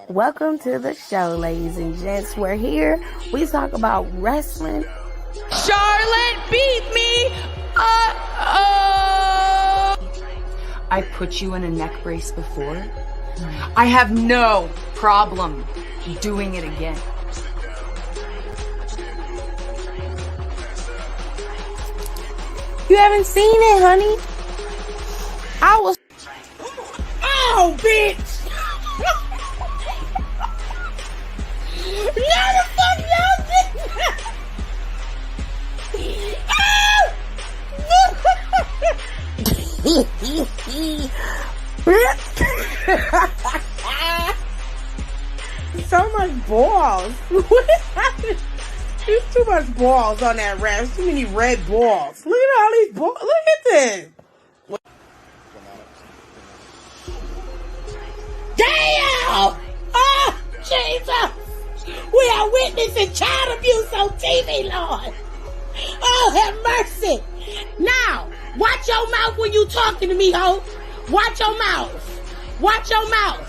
Welcome to the show, ladies and gents. We're here. We talk about wrestling. Charlotte beat me. I put you in a neck brace before. I have no problem doing it again. You haven't seen it, honey? I was... Oh, bitch! No, the fuck y'all did. So much balls. What happened? There's too much balls on that rap. Too many red balls. Look at all these balls. Look at this. Damn! Oh, Jesus! We are witnessing child abuse on TV, Lord. Oh, have mercy. Now, watch your mouth when you talking to me, ho. Watch your mouth. Watch your mouth.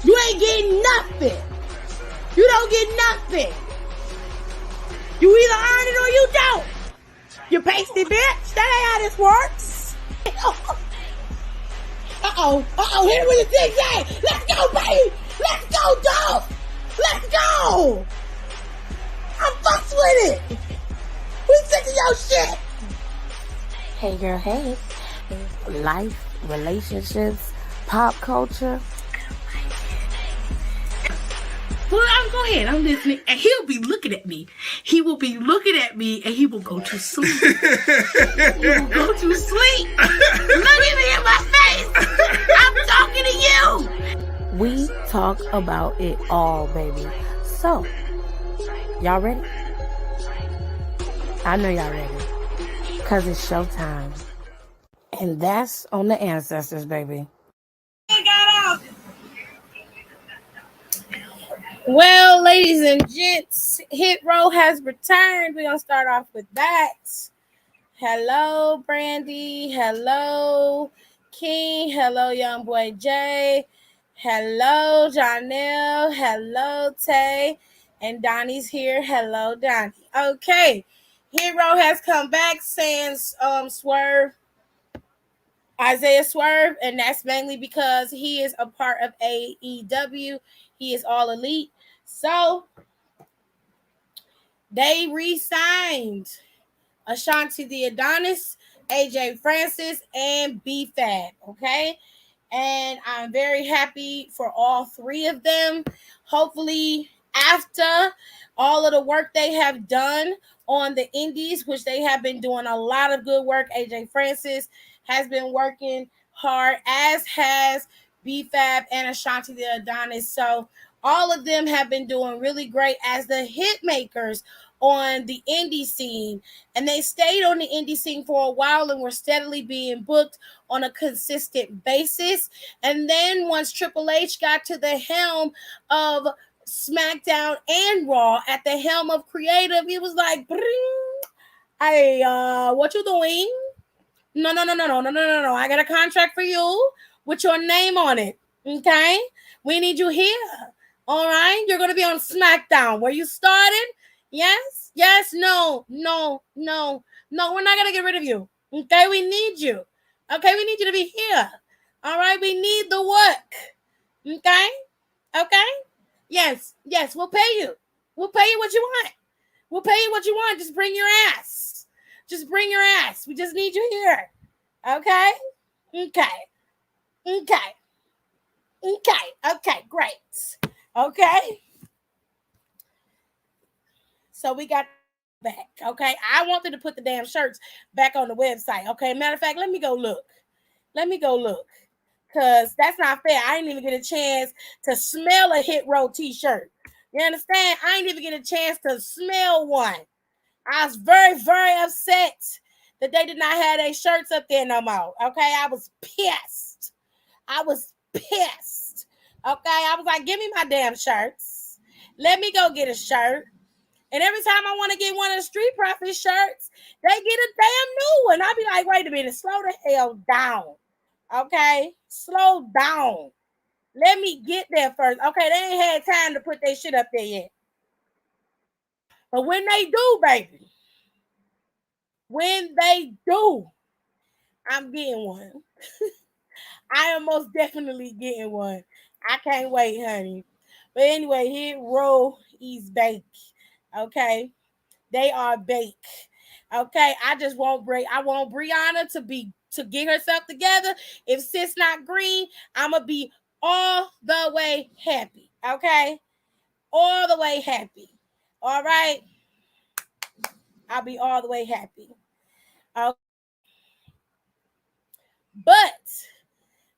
You ain't getting nothing. You don't get nothing. You either earn it or you don't. You pasty bitch. That ain't how this works. Uh-oh. Hit it with the zigzag. Let's go, baby. Let's go, dog. Let's go. I'm fucks with it. We sick of your shit. Hey, girl, hey. Life, relationships, pop culture. Well, go ahead. I'm listening. And he'll be looking at me. He will be looking at me and he will go to sleep. He will go to sleep. Look at me in my face. I'm talking to you. We talk about it all, baby. So, y'all ready? I know y'all ready. Because it's showtime. And that's on the ancestors, baby. Well, ladies and gents, Hit Row has returned. We're going to start off with that. Hello, Brandy. Hello, King. Hello, young boy Jay. Hello, Janelle. Hello, Tay. And Donnie's here. Hello, Donnie. Okay. Hit Row has come back saying Swerve. Isaiah Swerve, and that's mainly because he is a part of AEW. He is all elite. So they re-signed Ashanti the Adonis, AJ Francis, and B-Fab. Okay. And I'm very happy for all three of them. Hopefully, after all of the work they have done on the indies, which they have been doing a lot of good work. AJ Francis has been working hard, as has B-Fab and Ashanti the Adonis. So all of them have been doing really great as the hit makers on the indie scene. And they stayed on the indie scene for a while and were steadily being booked on a consistent basis. And then once Triple H got to the helm of SmackDown and Raw, at the helm of creative, he was like, hey, what you doing? No. I got a contract for you with your name on it. Okay? We need you here. All right? You're going to be on SmackDown where you started. Yes? No. We're not going to get rid of you. Okay? We need you. Okay? We need you to be here. All right? We need the work. Okay? Yes. We'll pay you. We'll pay you what you want. Just bring your ass. We just need you here. Okay, great. Okay. So we got back. Okay. I wanted to put the damn shirts back on the website. Okay. Matter of fact, let me go look. Because that's not fair. I didn't even get a chance to smell a Hit Row t-shirt. You understand? I didn't even get a chance to smell one. I was very, very upset that they did not have their shirts up there no more. Okay, I was pissed. Okay, I was like, give me my damn shirts. Let me go get a shirt. And every time I want to get one of the Street Profits shirts, they get a damn new one. I'll be like, wait a minute, slow the hell down. Okay, slow down. Let me get there first. Okay, they ain't had time to put their shit up there yet. But when they do, baby, when they do, I'm getting one. I am most definitely getting one. I can't wait, honey. But anyway, Hit Row is bake. Okay. They are bake. Okay. I want Brianna to get herself together. If sis not green, I'ma be all the way happy. Okay. All the way happy. All right. I'll be all the way happy. But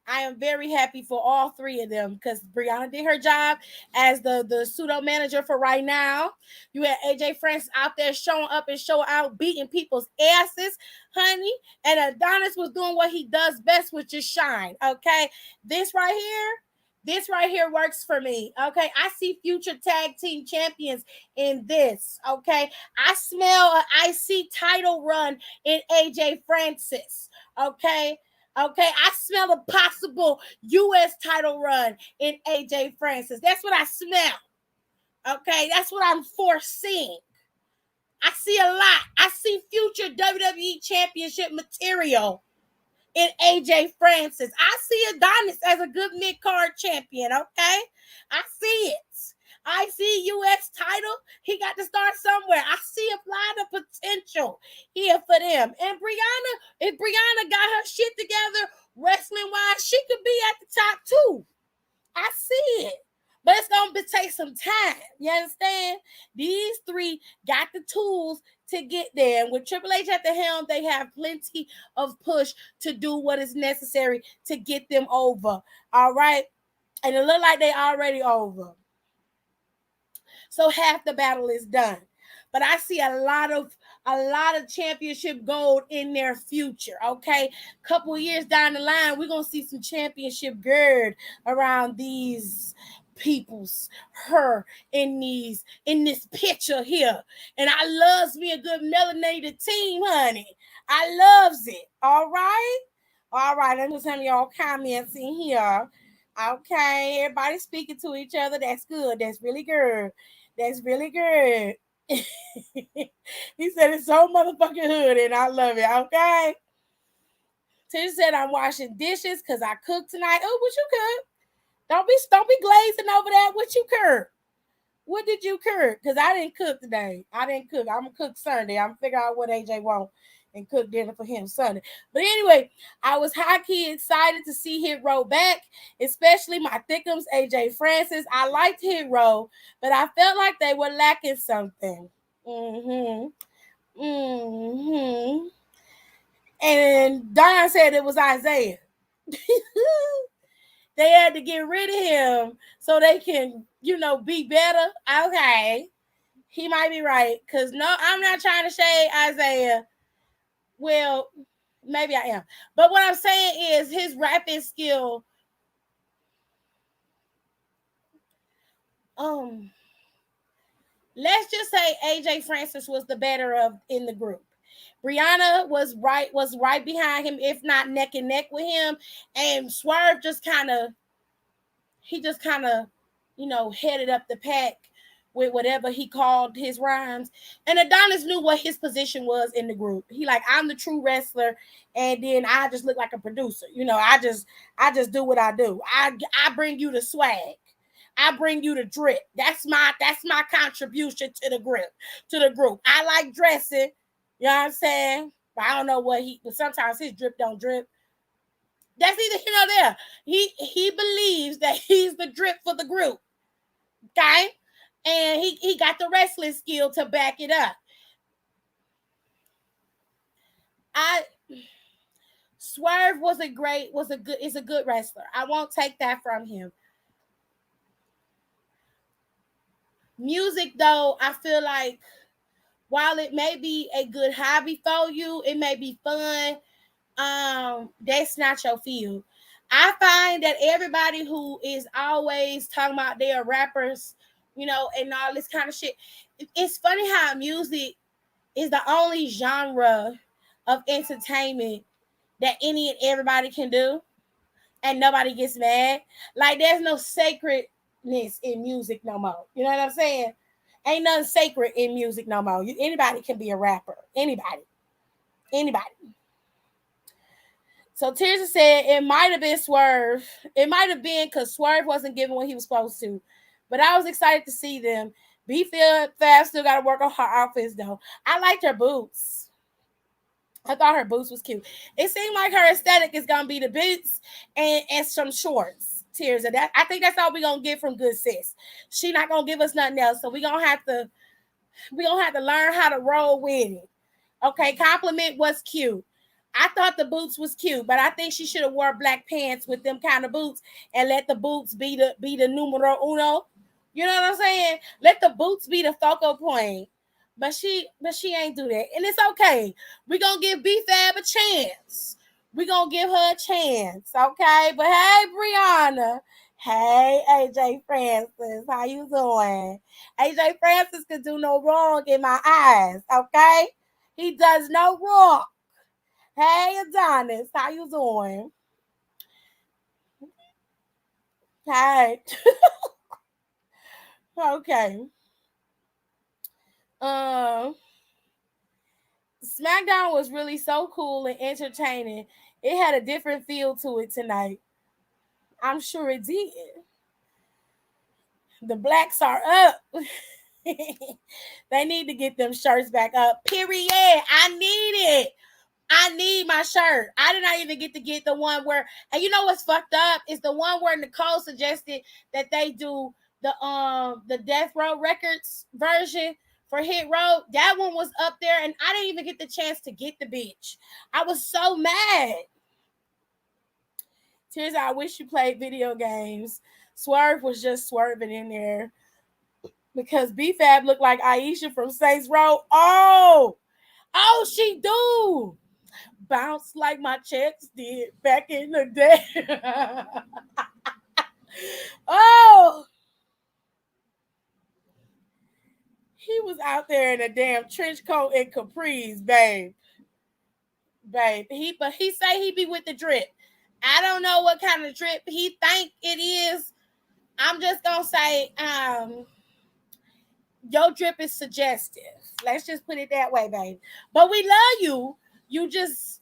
I am very happy for all three of them because Brianna did her job as the pseudo manager for right now. You had AJ Francis out there showing up and showing out, beating people's asses, honey. And Adonis was doing what he does best, which is shine. Okay, this right here works for me. Okay, I see future tag team champions in this. Okay, I smell an IC title run in AJ Francis. Okay. Okay, I smell a possible U.S. title run in AJ Francis. That's what I smell. Okay, that's what I'm foreseeing. I see a lot. I see future WWE championship material in AJ Francis. I see Adonis as a good mid-card champion, okay? I see it. I see U.S. title. He got to start somewhere. I see a lot of potential here for them. And Brianna, if Brianna got her shit together, wrestling-wise, she could be at the top too. I see it. But it's going to take some time. You understand? These three got the tools to get there. And with Triple H at the helm, they have plenty of push to do what is necessary to get them over. All right? And it look like they already over. So half the battle is done. But I see a lot of championship gold in their future. Okay, couple years down the line, we're gonna see some championship gird around these people's her in this picture here. And I loves me a good melanated team, honey. I loves it. All right. Let me send y'all comments in here. Okay, everybody speaking to each other. That's good. That's really good. That's really good. He said it's so motherfucking hood and I love it. Okay. Tisha said I'm washing dishes because I cooked tonight. Oh, what you cook? Don't be glazing over that. What you cook? What did you cook? Because I didn't cook today. I didn't cook. I'm gonna cook Sunday. I'm gonna figure out what AJ want and cook dinner for him Sunday. But anyway, I was high-key excited to see Hit Row back, especially my thickums, AJ Francis. I liked Hit Row, but I felt like they were lacking something. And Don said it was Isaiah. They had to get rid of him so they can, be better. Okay. He might be right. Because no, I'm not trying to shade Isaiah. Well, maybe I am. But what I'm saying is his rapping skill. Let's just say AJ Francis was the better of in the group. Brianna was right behind him, if not neck and neck with him. And Swerve just kind of headed up the pack with whatever he called his rhymes. And Adonis knew what his position was in the group. He like, I'm the true wrestler, and then I just look like a producer. I just do what I do. I bring you the swag. I bring you the drip. That's my contribution to the group. I like dressing. You know what I'm saying? But I don't know but sometimes his drip don't drip. That's either here or there. He believes that he's the drip for the group. Okay? And he got the wrestling skill to back it up. Swerve is a good wrestler. I won't take that from him. Music, though, I feel like while it may be a good hobby for you, it may be fun. That's not your field. I find that everybody who is always talking about their rappers, and all this kind of shit, it's funny how music is the only genre of entertainment that any and everybody can do. and nobody gets mad. Like there's no sacredness in music no more. You know what I'm saying? Ain't nothing sacred in music no more. Anybody can be a rapper. Anybody. So Tirza said it might have been Swerve. It might have been because Swerve wasn't giving what he was supposed to. But I was excited to see them. B-Fab still got to work on her outfits though. I liked her boots. I thought her boots was cute. It seemed like her aesthetic is gonna be the boots and some shorts. Tears of that. I think that's all we're gonna get from Good Sis. She not gonna give us nothing else. So we're gonna have to learn how to roll with it. Okay, compliment was cute. I thought the boots was cute, but I think she should have wore black pants with them kind of boots and let the boots be the numero uno. You know what I'm saying? Let the boots be the focal point. But she ain't do that. And it's okay. We're going to give B-Fab a chance. We're going to give her a chance. Okay? But hey, Brianna. Hey, AJ Francis. How you doing? AJ Francis could do no wrong in my eyes. Okay? He does no wrong. Hey, Adonis. How you doing? Hey. Okay. SmackDown was really so cool and entertaining. It had a different feel to it tonight. I'm sure it did. The blacks are up. They need to get them shirts back up. Period. I need it. I need my shirt. I did not even get to get the one where, and you know what's fucked up? It's the one where Nicole suggested that they do the Death Row Records version for Hit Row. That one was up there, and I didn't even get the chance to get the bitch. I was so mad. Tears, I wish you played video games. Swerve was just swerving in there because B-Fab looked like Aisha from Saints Row. Oh, she do. Bounce like my checks did back in the day. Oh, he was out there in a damn trench coat and capris, babe. He say he be with the drip. I don't know what kind of drip he think it is. I'm just gonna say, your drip is suggestive. Let's just put it that way, babe. But we love you. You just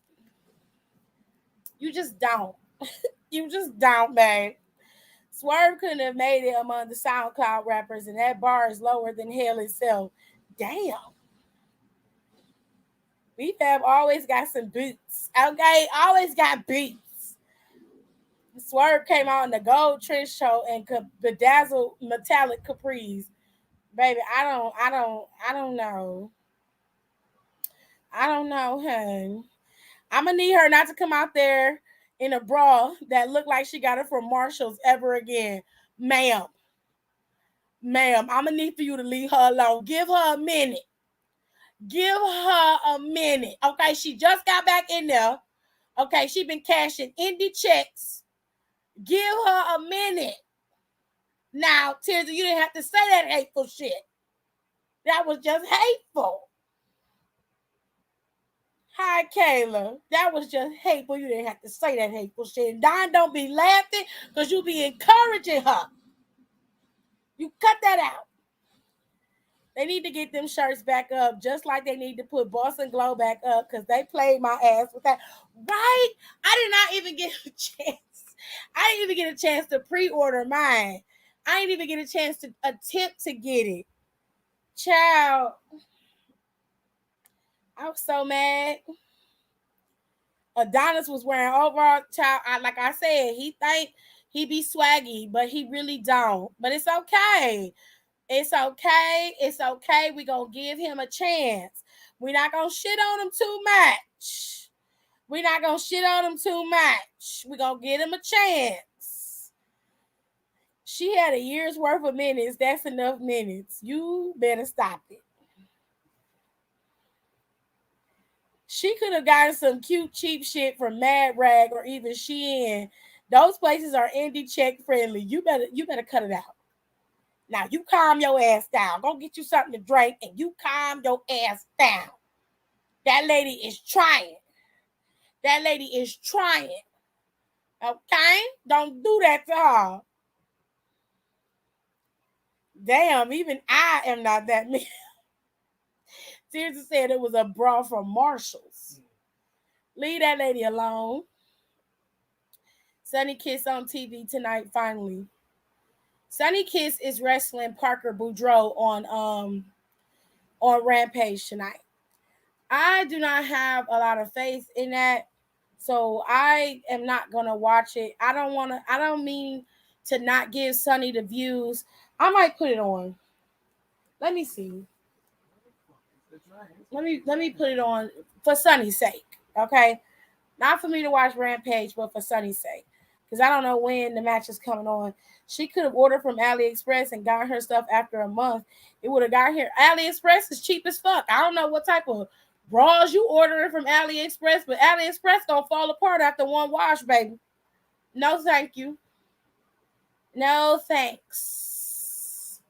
don't. You just don't, babe. Swerve couldn't have made it among the SoundCloud rappers, and that bar is lower than hell itself. Damn. B-Fab always got some boots. Okay, always got boots. Swerve came out in the gold trench coat and bedazzled metallic capris. Baby, I don't know. I don't know, hun. I'm gonna need her not to come out there in a bra that looked like she got it from Marshall's ever again. Ma'am, I'm gonna need for you to leave her alone. Give her a minute. Okay, she just got back in there. Okay, she been cashing indie checks. Give her a minute. Now, Tirza, you didn't have to say that hateful shit. That was just hateful. Hi, Kayla. That was just hateful. You didn't have to say that hateful shit. And Don, don't be laughing because you be encouraging her. You cut that out. They need to get them shirts back up, just like they need to put Boston Glow back up because they played my ass with that. Right? I did not even get a chance. I didn't even get a chance to pre-order mine. I didn't even get a chance to attempt to get it. Child. I was so mad. Adonis was wearing overall, child. Like I said, he think he be swaggy, but he really don't. But it's okay. It's okay. It's okay. We're going to give him a chance. We're not going to shit on him too much. We're going to give him a chance. She had a year's worth of minutes. That's enough minutes. You better stop it. She could have gotten some cute, cheap shit from Mad Rag or even Shein. Those places are indie check friendly. You better cut it out. Now, you calm your ass down. Go get you something to drink and you calm your ass down. That lady is trying. Okay? Don't do that to her. Damn, even I am not that mean. Tirza said it was a bra from Marshalls. Leave that lady alone. Sunny Kiss on TV tonight, finally. Sunny Kiss is wrestling Parker Boudreaux on Rampage tonight. I do not have a lot of faith in that, so I am not gonna watch it. I don't mean to not give Sunny the views. I might put it on. Let me see. Let me put it on for Sunny's sake. Okay, not for me to watch Rampage, but for Sunny's sake, because I don't know when the match is coming on. She could have ordered from AliExpress and got her stuff after a month. It would have got here. AliExpress is cheap as fuck. I don't know what type of bras you ordering from AliExpress, but AliExpress gonna fall apart after one wash, baby. No, thank you. No thanks.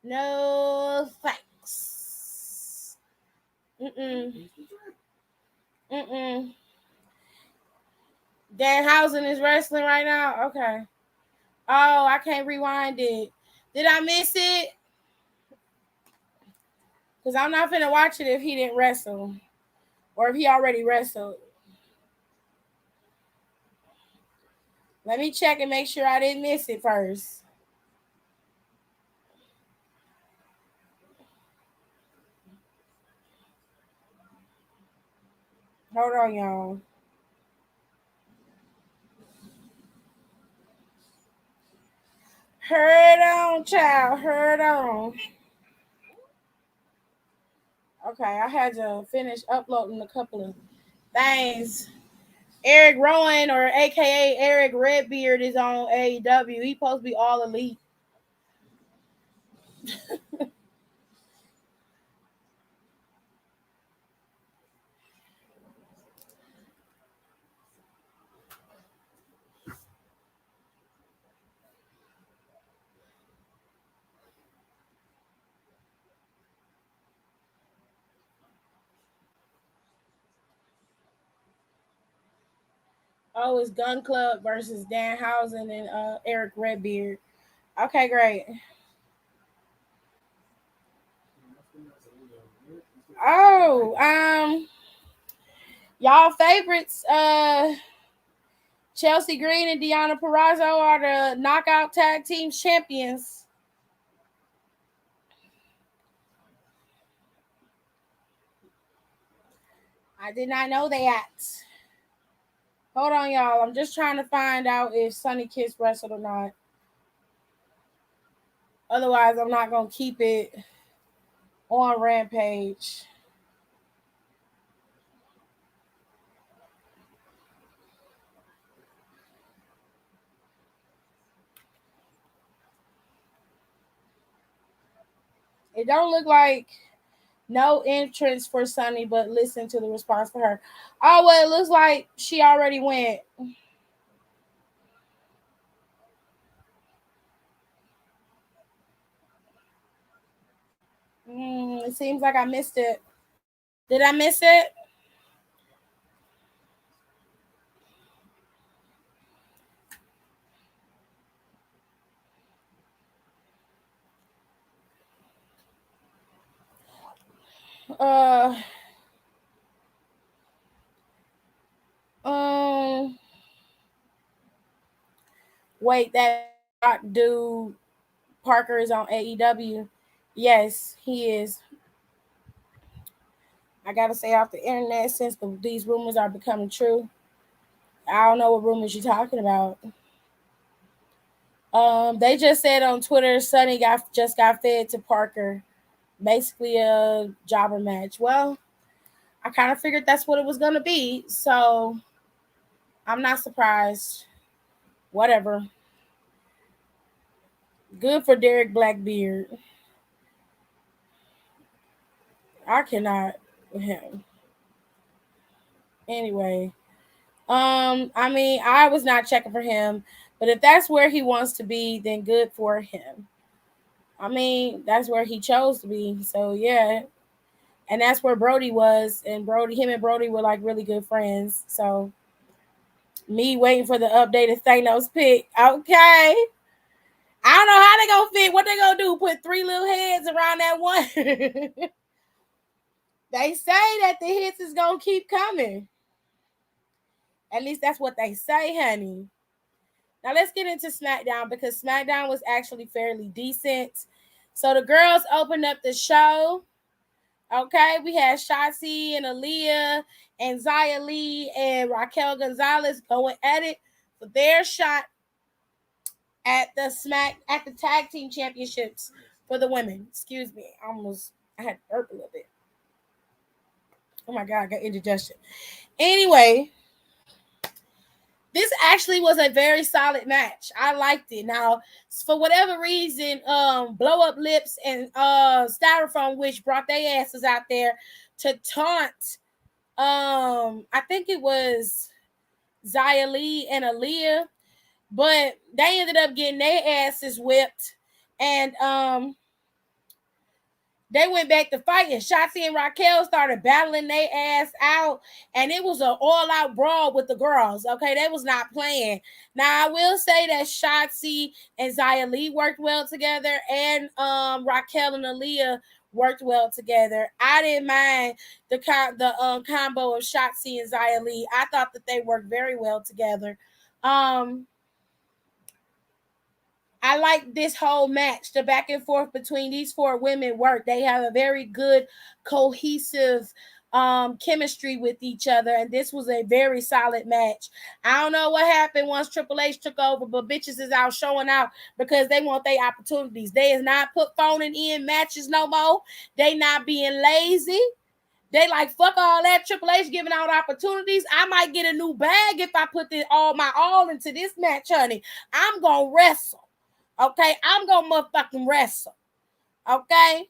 No thanks. Mm-mm. Danhausen is wrestling right now? Okay. Oh, I can't rewind it. Did I miss it? Because I'm not finna watch it if he didn't wrestle. Or if he already wrestled. Let me check and make sure I didn't miss it first. Hold on, y'all. Heard on, child. Heard on. Okay, I had to finish uploading a couple of things. Eric Rowan, or AKA Eric Redbeard, is on AEW. He supposed to be all elite. Oh, it's Gun Club versus Danhausen and Eric Redbeard. Okay, great. Oh, y'all favorites, Chelsea Green and Deonna Purrazzo are the Knockout Tag Team champions. I did not know that. Hold on, y'all. I'm just trying to find out if Sunny Kiss wrestled or not. Otherwise, I'm not going to keep it on Rampage. It don't look like no entrance for Sunny, but listen to the response for her. Oh, well, it looks like she already went. It seems like I missed it. Did I miss it? Um, Wait, that dude Parker is on AEW. Yes, he is. I gotta say off the internet, since these rumors are becoming true. I don't know what rumors you're talking about. They just said on Twitter, Sonny just got fed to Parker, basically a jobber match. Well, I kind of figured that's what it was gonna be, so I'm not surprised. Whatever. Good for Derek Blackbeard. I cannot with him. Anyway, I mean, I was not checking for him, but if that's where he wants to be, then good for him. I mean, that's where he chose to be. So yeah. And that's where Brody was, and him and Brody were like really good friends. So Me waiting for the updated Thanos pick. Okay. I don't know how they gonna fit. What they gonna do? Put 3 little heads around that one? They say that the hits is gonna keep coming. At least that's what they say, honey. Now let's get into SmackDown because SmackDown was actually fairly decent. So the girls opened up the show. Okay, we had Shotzi and Aaliyah and Xia Li and Raquel Gonzalez going at it for their shot at the tag team championships for the women. Excuse me, I had to burp a little bit. Oh my god, I got indigestion. Anyway, this actually was a very solid match. I liked it. Now, for whatever reason, Blow Up Lips and Styrofoam Witch brought their asses out there to taunt. I think it was Xia Li and Aaliyah, but they ended up getting their asses whipped, and they went back to fighting. Shotzi and Raquel started battling their ass out, and it was an all-out brawl with the girls. Okay, they was not playing. Now, I will say that Shotzi and Xia Li worked well together, and Raquel and Aaliyah worked well together. I didn't mind the combo of Shotzi and Xia Li. I thought that they worked very well together. I like this whole match. The back and forth between these 4 women work. They have a very good, cohesive chemistry with each other, and this was a very solid match. I don't know what happened once Triple H took over, but bitches is out showing out because they want their opportunities. They is not phoning in matches no more. They not being lazy. They like, fuck all that. Triple H giving out opportunities. I might get a new bag if I put my all into this match, honey. I'm gonna wrestle. Okay, I'm gonna motherfucking wrestle. Okay,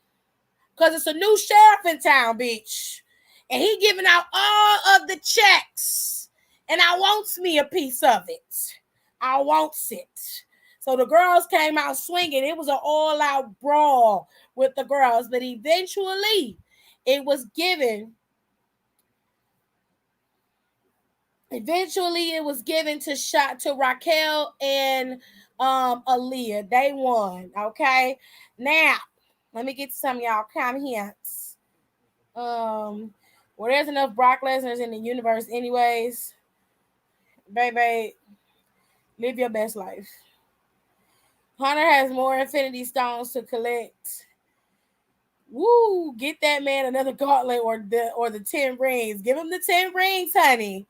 because it's a new sheriff in town, bitch, and he giving out all of the checks, and I wants me a piece of it. I wants it. So the girls came out swinging. It was an all-out brawl with the girls, but eventually, it was given. Eventually, it was given to Raquel and Aaliyah. They won. Okay. Now, let me get to some of y'all comments. Well, there's enough Brock Lesnar's in the universe, anyways. Baby, live your best life. Hunter has more Infinity Stones to collect. Woo! Get that man another gauntlet or the 10 rings. Give him the 10 rings, honey.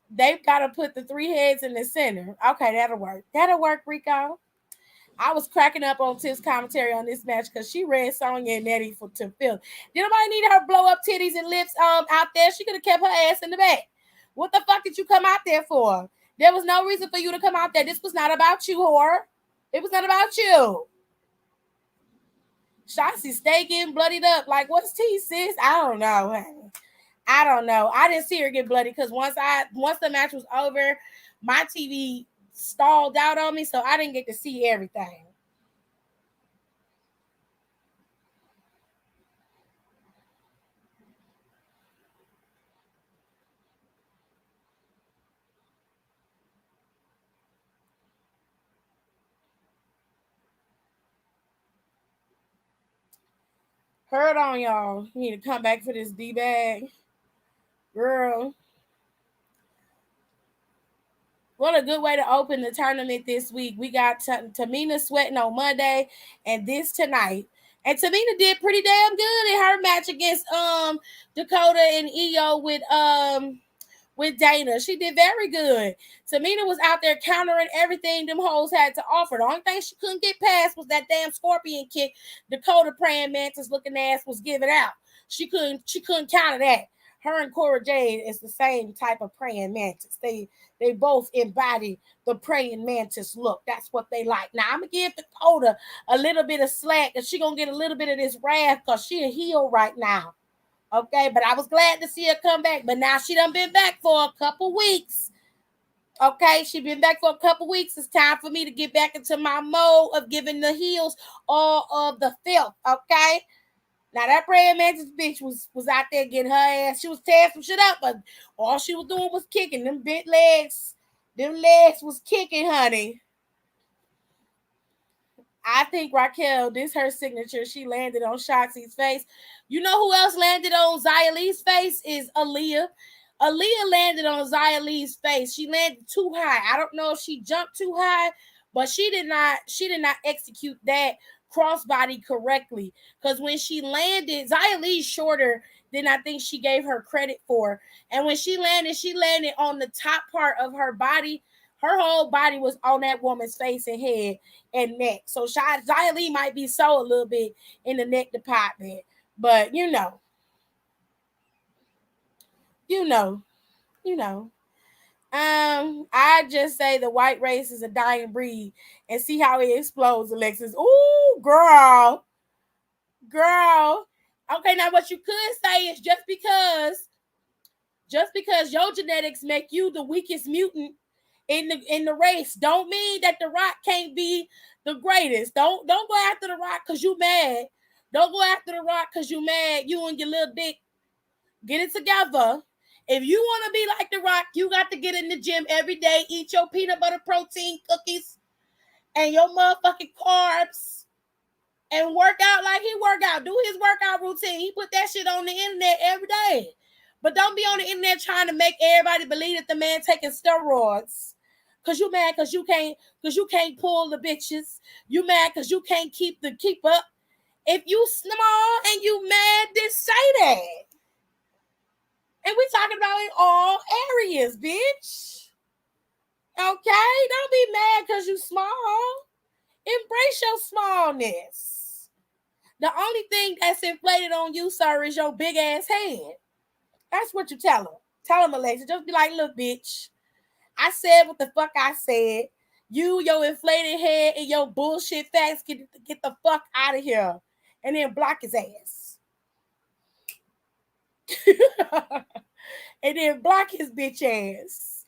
They've got to put the 3 heads in the center. Okay, that'll work. That'll work, Rico. I was cracking up on Tiff's commentary on this match because she read Sonya and Nettie to Phil. Did nobody need her blow up titties and lips out there? She could have kept her ass in the back. What the fuck did you come out there for? There was no reason for you to come out there. This was not about you, whore. It was not about you. Shotzi stay getting bloodied up. Like, what's tea, sis? I don't know, honey. I don't know. I didn't see her get bloody because once the match was over, my TV stalled out on me, so I didn't get to see everything. Heard on y'all. You need to come back for this D-bag. Girl. What a good way to open the tournament this week. We got Tamina sweating on Monday and this tonight. And Tamina did pretty damn good in her match against Dakota and Io with Dana. She did very good. Tamina was out there countering everything them hoes had to offer. The only thing she couldn't get past was that damn scorpion kick Dakota praying mantis looking ass was giving out. She couldn't counter that. Her and Cora Jade is the same type of praying mantis. They both embody the praying mantis look. That's what they like. Now, I'm going to give Dakota a little bit of slack, and she going to get a little bit of this wrath because she a heel right now. Okay, but I was glad to see her come back. But now she done been back for a couple weeks. Okay, she been back for a couple weeks. It's time for me to get back into my mode of giving the heels all of the filth. Okay, Now that praying mantis bitch was out there getting her ass. She was tearing some shit up, but all she was doing was kicking. Them big legs. Them legs was kicking, honey. I think Raquel, this her signature. She landed on Shotzi's face. You know who else landed on Xia Li's face is Aaliyah. Aaliyah landed on Xia Li's face. She landed too high. I don't know if she jumped too high, but she did not execute that crossbody correctly. Because when she landed, Xia Li's shorter than I think she gave her credit for. And when she landed on the top part of her body. Her whole body was on that woman's face and head and neck. So Xia Li might be so a little bit in the neck department. But you know. I just say the white race is a dying breed and see how it explodes, Alexis. Ooh, girl. Okay, now what you could say is just because your genetics make you the weakest mutant in the race, don't mean that the Rock can't be the greatest. Don't go after the Rock because you mad. Don't go after the Rock because you mad. You and your little dick. Get it together. If you want to be like the Rock, you got to get in the gym every day, eat your peanut butter protein cookies and your motherfucking carbs and work out like he work out. Do his workout routine. He put that shit on the internet every day. But don't be on the internet trying to make everybody believe that the man taking steroids. Cause you mad cause you can't pull the bitches. You mad cause you can't keep up. If you small and you mad, then say that. And we talking about in all areas, bitch. Okay? Don't be mad because you small. Embrace your smallness. The only thing that's inflated on you, sir, is your big ass head. That's what you tell them. Tell them, Alexa. Just be like, look, bitch. I said what the fuck I said. You, your inflated head, and your bullshit facts, get the fuck out of here. And then block his ass. And then block his bitch ass.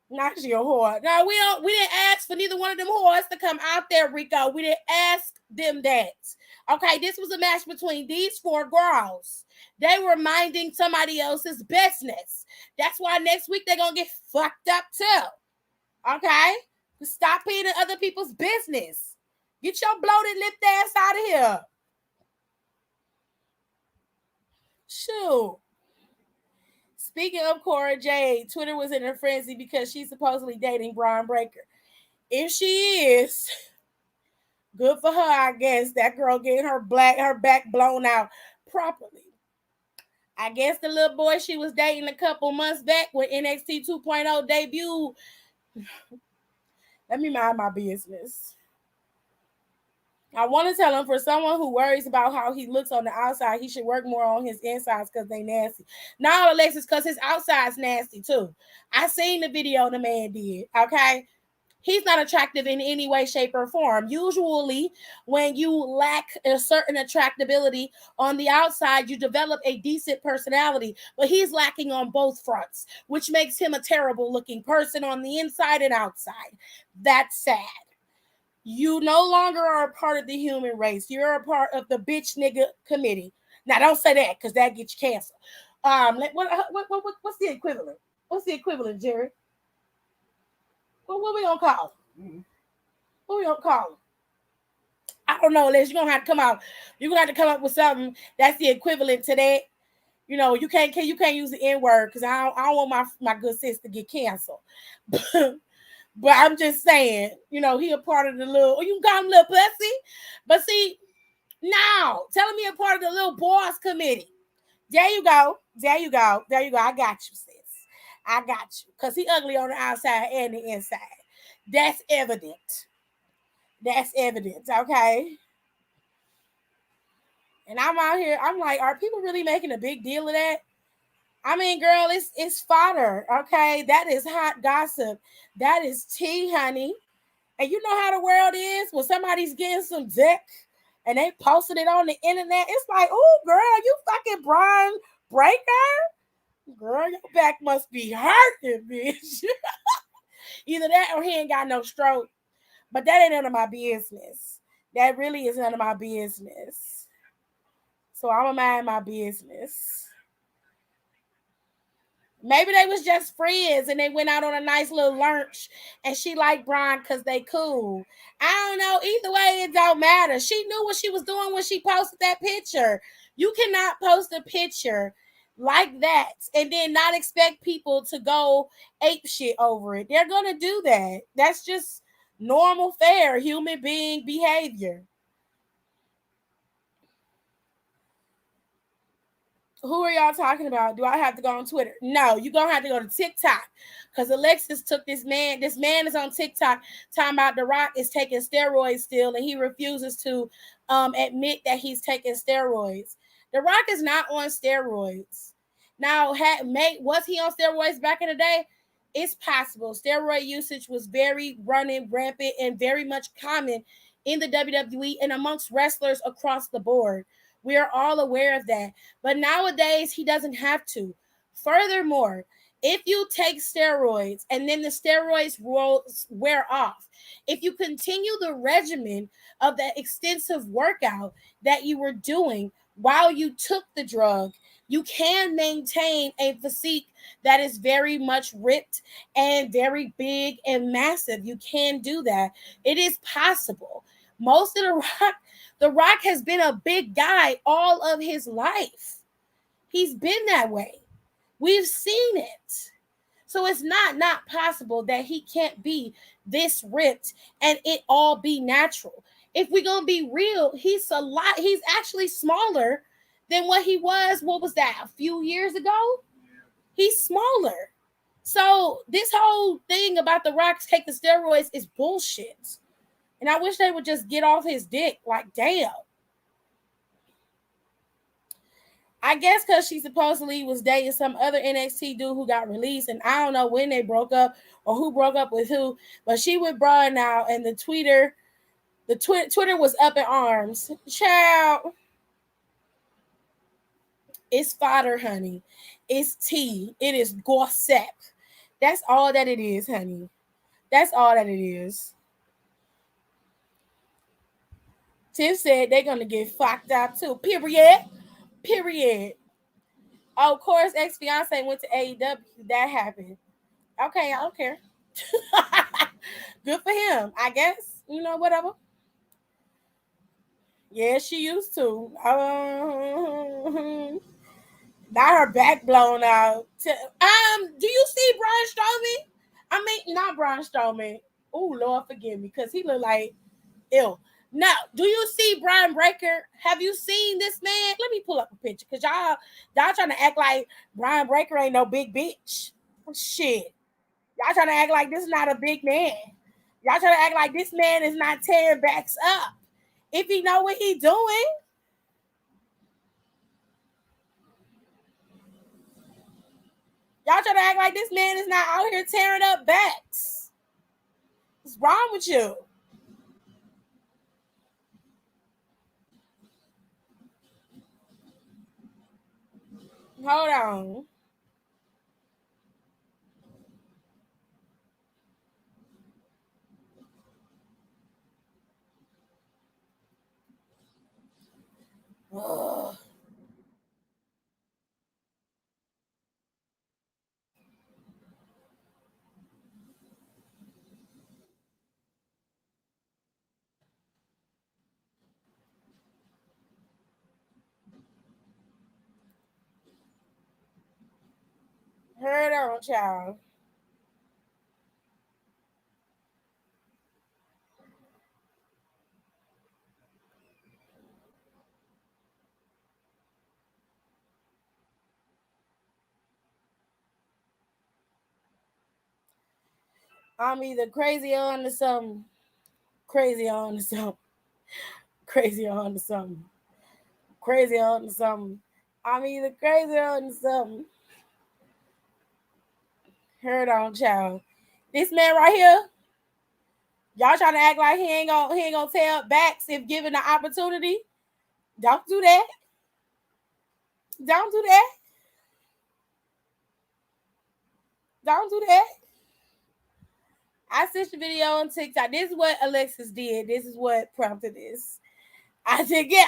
Not your whore. No, we didn't ask for neither one of them whores to come out there, Rico. We didn't ask them that. Okay, this was a match between these four girls. They were minding somebody else's business. That's why next week they're gonna get fucked up too. Okay? Stop being in other people's business. Get your bloated lipped ass out of here. Shoot. Speaking of Cora Jade, Twitter was in a frenzy because she's supposedly dating Braun Breaker. If she is, good for her, I guess. That girl getting her back blown out properly. I guess the little boy she was dating a couple months back when NXT 2.0 debuted. Let me mind my business. I want to tell him, for someone who worries about how he looks on the outside, he should work more on his insides because they nasty. Now, Alexis, because his outside's nasty too. I seen the video the man did, okay? He's not attractive in any way, shape, or form. Usually, when you lack a certain attractability on the outside, you develop a decent personality. But he's lacking on both fronts, which makes him a terrible-looking person on the inside and outside. That's sad. You no longer are a part of the human race. You're a part of the bitch nigga committee. Now, don't say that because that gets you canceled. What's the equivalent? What's the equivalent, Jerry? What we gonna call him? What we gonna call him? I don't know, Les. You're gonna have to come out. You're gonna have to come up with something that's the equivalent to that. You know, you can't use the N-word because I don't want my good sis to get canceled. But I'm just saying, you know, he a part of the little, you can call him little pussy. But see, now, tell him he a part of the little boss committee. There you go. I got you, sis. I got you. Because he ugly on the outside and the inside. That's evident. Okay? And I'm out here, I'm like, are people really making a big deal of that? I mean, girl, it's fodder, okay? That is hot gossip. That is tea, honey. And you know how the world is when somebody's getting some dick and they posted it on the internet. It's like, oh, girl, you fucking Braun Breaker? Girl, your back must be hurting, bitch. Either that or he ain't got no stroke. But that ain't none of my business. That really is none of my business. So I'm gonna mind my business. Maybe they was just friends and they went out on a nice little lunch and she liked Brian because they cool. I don't know. Either way, it don't matter. She knew what she was doing when she posted that picture. You cannot post a picture like that and then not expect people to go ape shit over it. They're gonna do that. That's just normal, fair human being behavior. Who are y'all talking about? Do I have to go on Twitter? No, you're gonna have to go to TikTok. Because Alexis took this man. This man is on TikTok talking about The Rock is taking steroids still, and he refuses to admit that he's taking steroids. The Rock is not on steroids. Now, was he on steroids back in the day? It's possible. Steroid usage was very running rampant and very much common in the WWE and amongst wrestlers across the board. We are all aware of that. But nowadays, he doesn't have to. Furthermore, if you take steroids and then the steroids wear off, if you continue the regimen of that extensive workout that you were doing while you took the drug, you can maintain a physique that is very much ripped and very big and massive. You can do that. It is possible. Most of the Rock has been a big guy all of his life. He's been that way. We've seen it. So it's not possible that he can't be this ripped and it all be natural. If we're going to be real, he's actually smaller than what he was. What was that? A few years ago? He's smaller. So this whole thing about The Rock taking steroids is bullshit. And I wish they would just get off his dick. Like, damn. I guess because she supposedly was dating some other NXT dude who got released. And I don't know when they broke up or who broke up with who. But she with Brian now. And the Twitter was up in arms. Child. It's fodder, honey. It's tea. It is gossip. That's all that it is, honey. That's all that it is. Tiff said they're going to get fucked up too. Period. Oh, of course, ex-fiance went to AEW. That happened. Okay, I don't care. Good for him, I guess. You know, whatever. Yeah, she used to. Got her back blown out. Do you see Braun Strowman? I mean, not Braun Strowman. Oh, Lord, forgive me, because he looked like ill. Now, do you see Brian Breaker? Have you seen this man? Let me pull up a picture because y'all trying to act like Brian Breaker ain't no big bitch. Shit. Y'all trying to act like this is not a big man. Y'all trying to act like this man is not tearing backs up. If he know what he doing. Y'all trying to act like this man is not out here tearing up backs. What's wrong with you? Hold on. Ugh. Heard on, child. I'm either crazy on to something, crazy on to something, crazy on to something, crazy on to something. I'm either crazy on to something. Heard on, child. This man right here, y'all trying to act like he ain't gonna tell backs if given the opportunity. Don't do that. Don't do that. Don't do that. I sent the video on TikTok. This is what Alexis did. This is what prompted this. I said, yeah,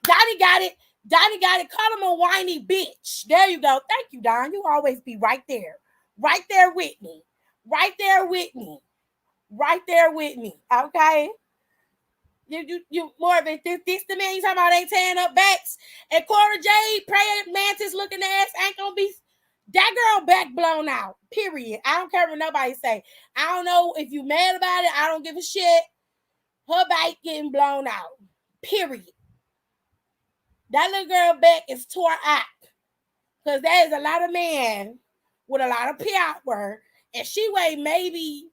Donnie got it. Donnie got it. Call him a whiny bitch. There you go. Thank you, Don. You always be right there. Right there with me. Right there with me. Right there with me. Okay? You more of it. This the man you talking about ain't tearing up backs. And Cora Jade, praying mantis looking ass ain't gonna be that girl back blown out. Period. I don't care what nobody say. I don't know if you mad about it. I don't give a shit. Her back getting blown out. Period. That little girl back is tore out. Because there is a lot of men with a lot of power. And she weighed maybe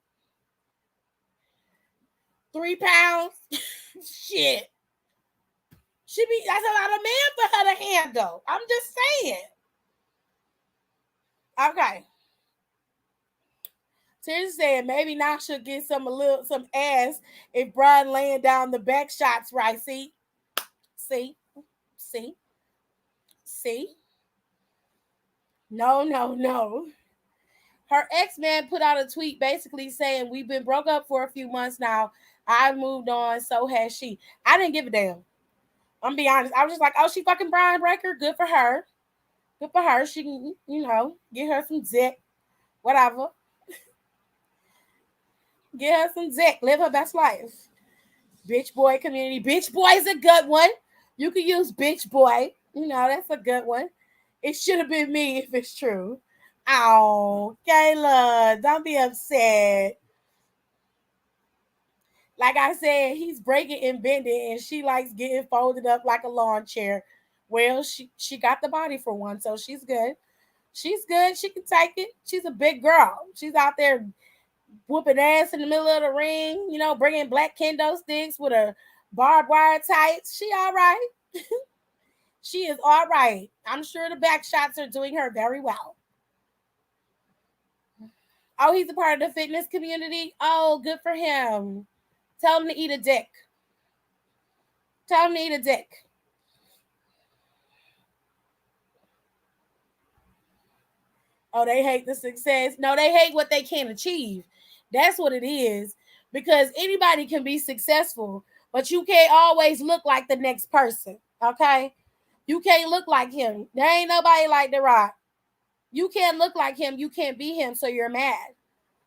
3 pounds. Shit. That's a lot of men for her to handle. I'm just saying. Okay. Tears saying maybe now she'll get some ass if Brian laying down the back shots right. See? No. Her ex-man put out a tweet basically saying, we've been broke up for a few months now. I've moved on, so has she. I didn't give a damn. I'm be honest. I was just like, oh, she fucking Brian Breaker. Good for her. She can, get her some dick. Whatever. Get her some dick. Live her best life. Bitch boy community. Bitch boy is a good one. You can use bitch boy. That's a good one. It should have been me if it's true. Oh, Kayla, don't be upset. Like I said, he's breaking and bending, and she likes getting folded up like a lawn chair. Well, she got the body for one, so she's good. She's good. She can take it. She's a big girl. She's out there whooping ass in the middle of the ring, bringing black kendo sticks with her barbed wire tights. She all right. She is all right. I'm sure the back shots are doing her very well. Oh, he's a part of the fitness community? Oh, good for him. Tell him to eat a dick. Oh, they hate the success. No, they hate what they can't achieve. That's what it is. Because anybody can be successful, but you can't always look like the next person. Okay? You can't look like him. There ain't nobody like The Rock. You can't look like him. You can't be him, so you're mad.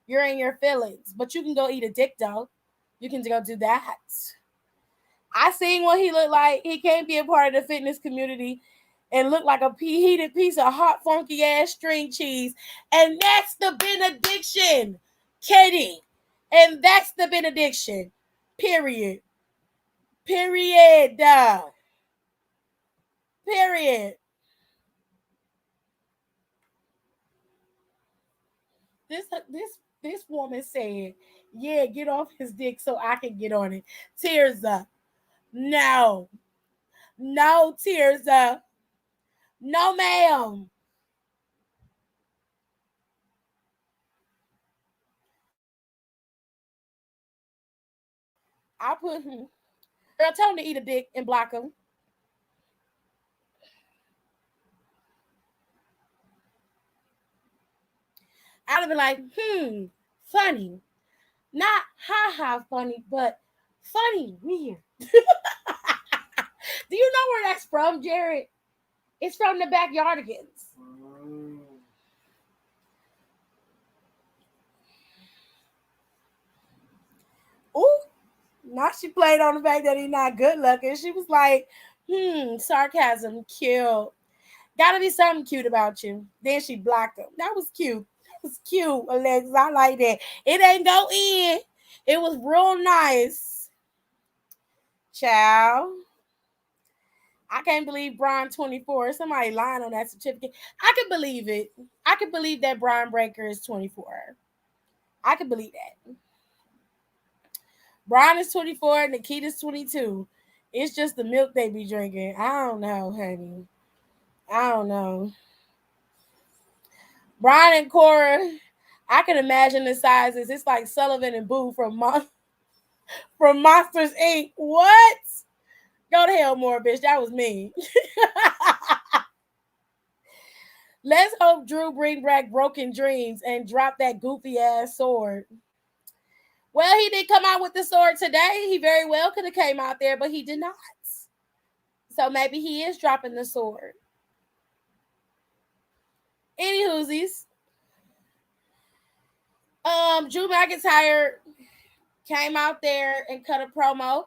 You're in your feelings. But you can go eat a dick, though. You can go do that. I seen what he looked like. He can't be a part of the fitness community and look like a heated piece of hot, funky ass string cheese. And that's the benediction, Katie. And that's the benediction. Period. This woman said, yeah, get off his dick so I can get on it. Tears up. No, tears up. No, ma'am. I put him. Girl, tell him to eat a dick and block him. I'd have been like, funny. Not ha funny, but funny weird. Do you know where that's from, Jared? It's from the Backyardigans. Ooh, now she played on the fact that he's not good looking. She was like, sarcasm, cute. Gotta be something cute about you. Then she blocked him. That was cute. Alexis. I like that. It ain't go in. It was real nice. Child. I can't believe Brian 24. Somebody lying on that certificate. I can believe it. I can believe that Brian Breaker is 24. I can believe that. Brian is 24. Nikita's 22. It's just the milk they be drinking. I don't know, honey. I don't know. Brian and Cora, I can imagine the sizes. It's like Sullivan and Boo from Monsters Inc. What? Go to hell more, bitch. That was me. Let's hope Drew bring back Broken Dreams and drop that goofy ass sword. Well, he did come out with the sword today. He very well could have came out there, but he did not. So maybe he is dropping the sword. Any whoosies. Drew McIntyre came out there and cut a promo,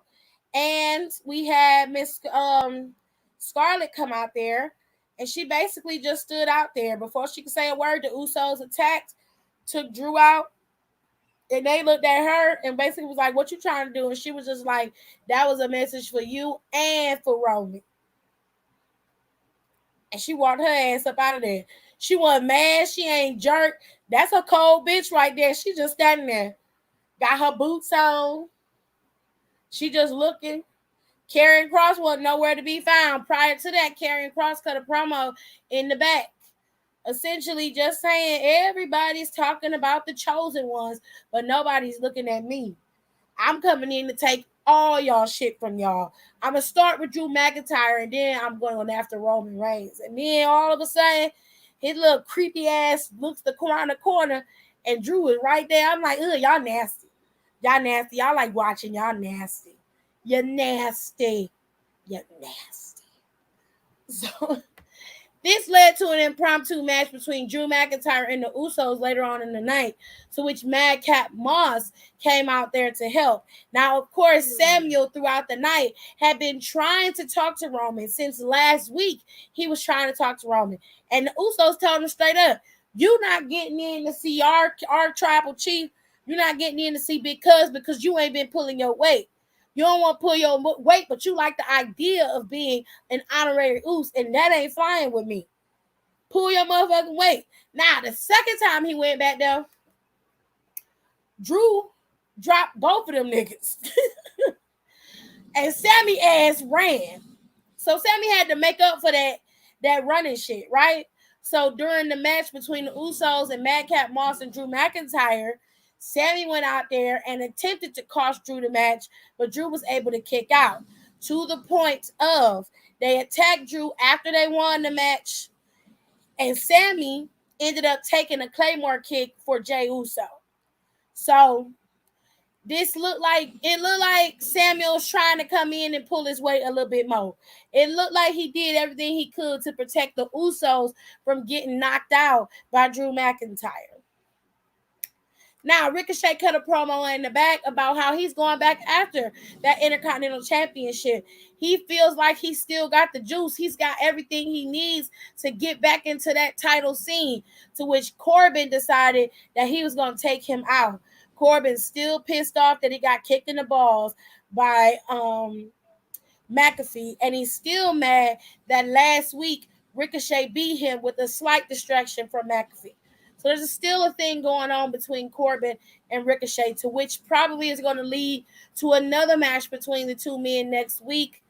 and we had Miss Scarlett come out there, and she basically just stood out there. Before she could say a word, the Usos attacked, took Drew out, and they looked at her and basically was like, "What you trying to do?" And she was just like, "That was a message for you and for Roman." And she walked her ass up out of there. She wasn't mad. She ain't jerk. That's a cold bitch right there. She just standing there. Got her boots on. She just looking. Karrion Kross wasn't nowhere to be found. Prior to that, Karrion Kross cut a promo in the back. Essentially just saying everybody's talking about the chosen ones, but nobody's looking at me. I'm coming in to take all y'all shit from y'all. I'm going to start with Drew McIntyre, and then I'm going after Roman Reigns. And then all of a sudden, his little creepy ass looks around the corner, and Drew is right there. I'm like, ugh, y'all nasty. Y'all nasty. Y'all like watching. Y'all nasty. You're nasty. You're nasty. So this led to an impromptu match between Drew McIntyre and the Usos later on in the night, to which Madcap Moss came out there to help. Now, of course, Samuel throughout the night had been trying to talk to Roman. Since last week, he was trying to talk to Roman. And the Usos told him straight up, "You're not getting in to see our tribal chief. You're not getting in to see Big Cuz because you ain't been pulling your weight. You don't want to pull your weight, but you like the idea of being an honorary Uso, and that ain't flying with me. Pull your motherfucking weight." Now, the second time he went back there, Drew dropped both of them niggas. And Sammy ass ran. So Sammy had to make up for that running shit, right? So during the match between the Usos and Madcap Moss and Drew McIntyre, Sammy went out there and attempted to cost Drew the match, but Drew was able to kick out, to the point of they attacked Drew after they won the match, and Sammy ended up taking a Claymore kick for Jey Uso. So this looked like Samuel's trying to come in and pull his weight a little bit more. It looked like he did everything he could to protect the Usos from getting knocked out by Drew McIntyre. Now, Ricochet cut a promo in the back about how he's going back after that Intercontinental Championship. He feels like he's still got the juice. He's got everything he needs to get back into that title scene, to which Corbin decided that he was going to take him out. Corbin's still pissed off that he got kicked in the balls by McAfee, and he's still mad that last week Ricochet beat him with a slight distraction from McAfee. So there's still a thing going on between Corbin and Ricochet, to which probably is going to lead to another match between the two men next week.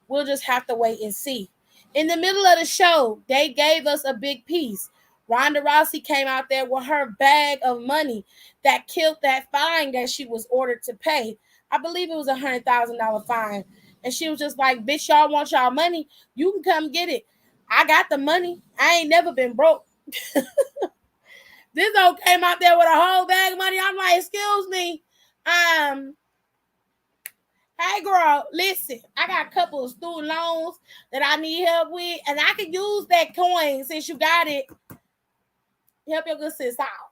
We'll just have to wait and see. In the middle of the show, they gave us a big piece. Ronda Rousey came out there with her bag of money that killed that fine that she was ordered to pay. I believe it was $100,000 fine. And she was just like, "Bitch, y'all want y'all money? You can come get it. I got the money. I ain't never been broke." This old came out there with a whole bag of money. I'm like, "Excuse me. Hey girl, listen, I got a couple of student loans that I need help with, and I can use that coin since you got it. Help your good sis out."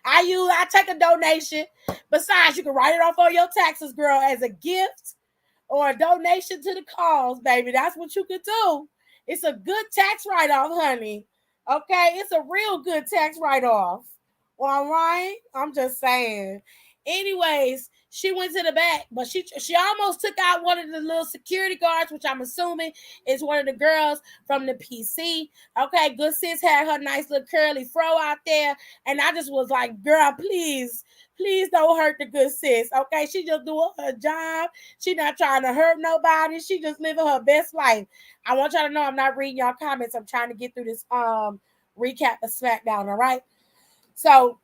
I take a donation. Besides, you can write it off on your taxes, girl, as a gift or a donation to the cause, baby. That's what you could do. It's a good tax write-off, honey. Okay, it's a real good tax write-off. All right? I'm just saying. Anyways, she went to the back, but she almost took out one of the little security guards, which I'm assuming is one of the girls from the PC. Okay, good sis had her nice little curly fro out there, and I just was like, "Girl, please don't hurt the good sis." Okay, she just doing her job. She not trying to hurt nobody. She just living her best life. I want y'all to know I'm not reading y'all comments. I'm trying to get through this recap of SmackDown. All right, so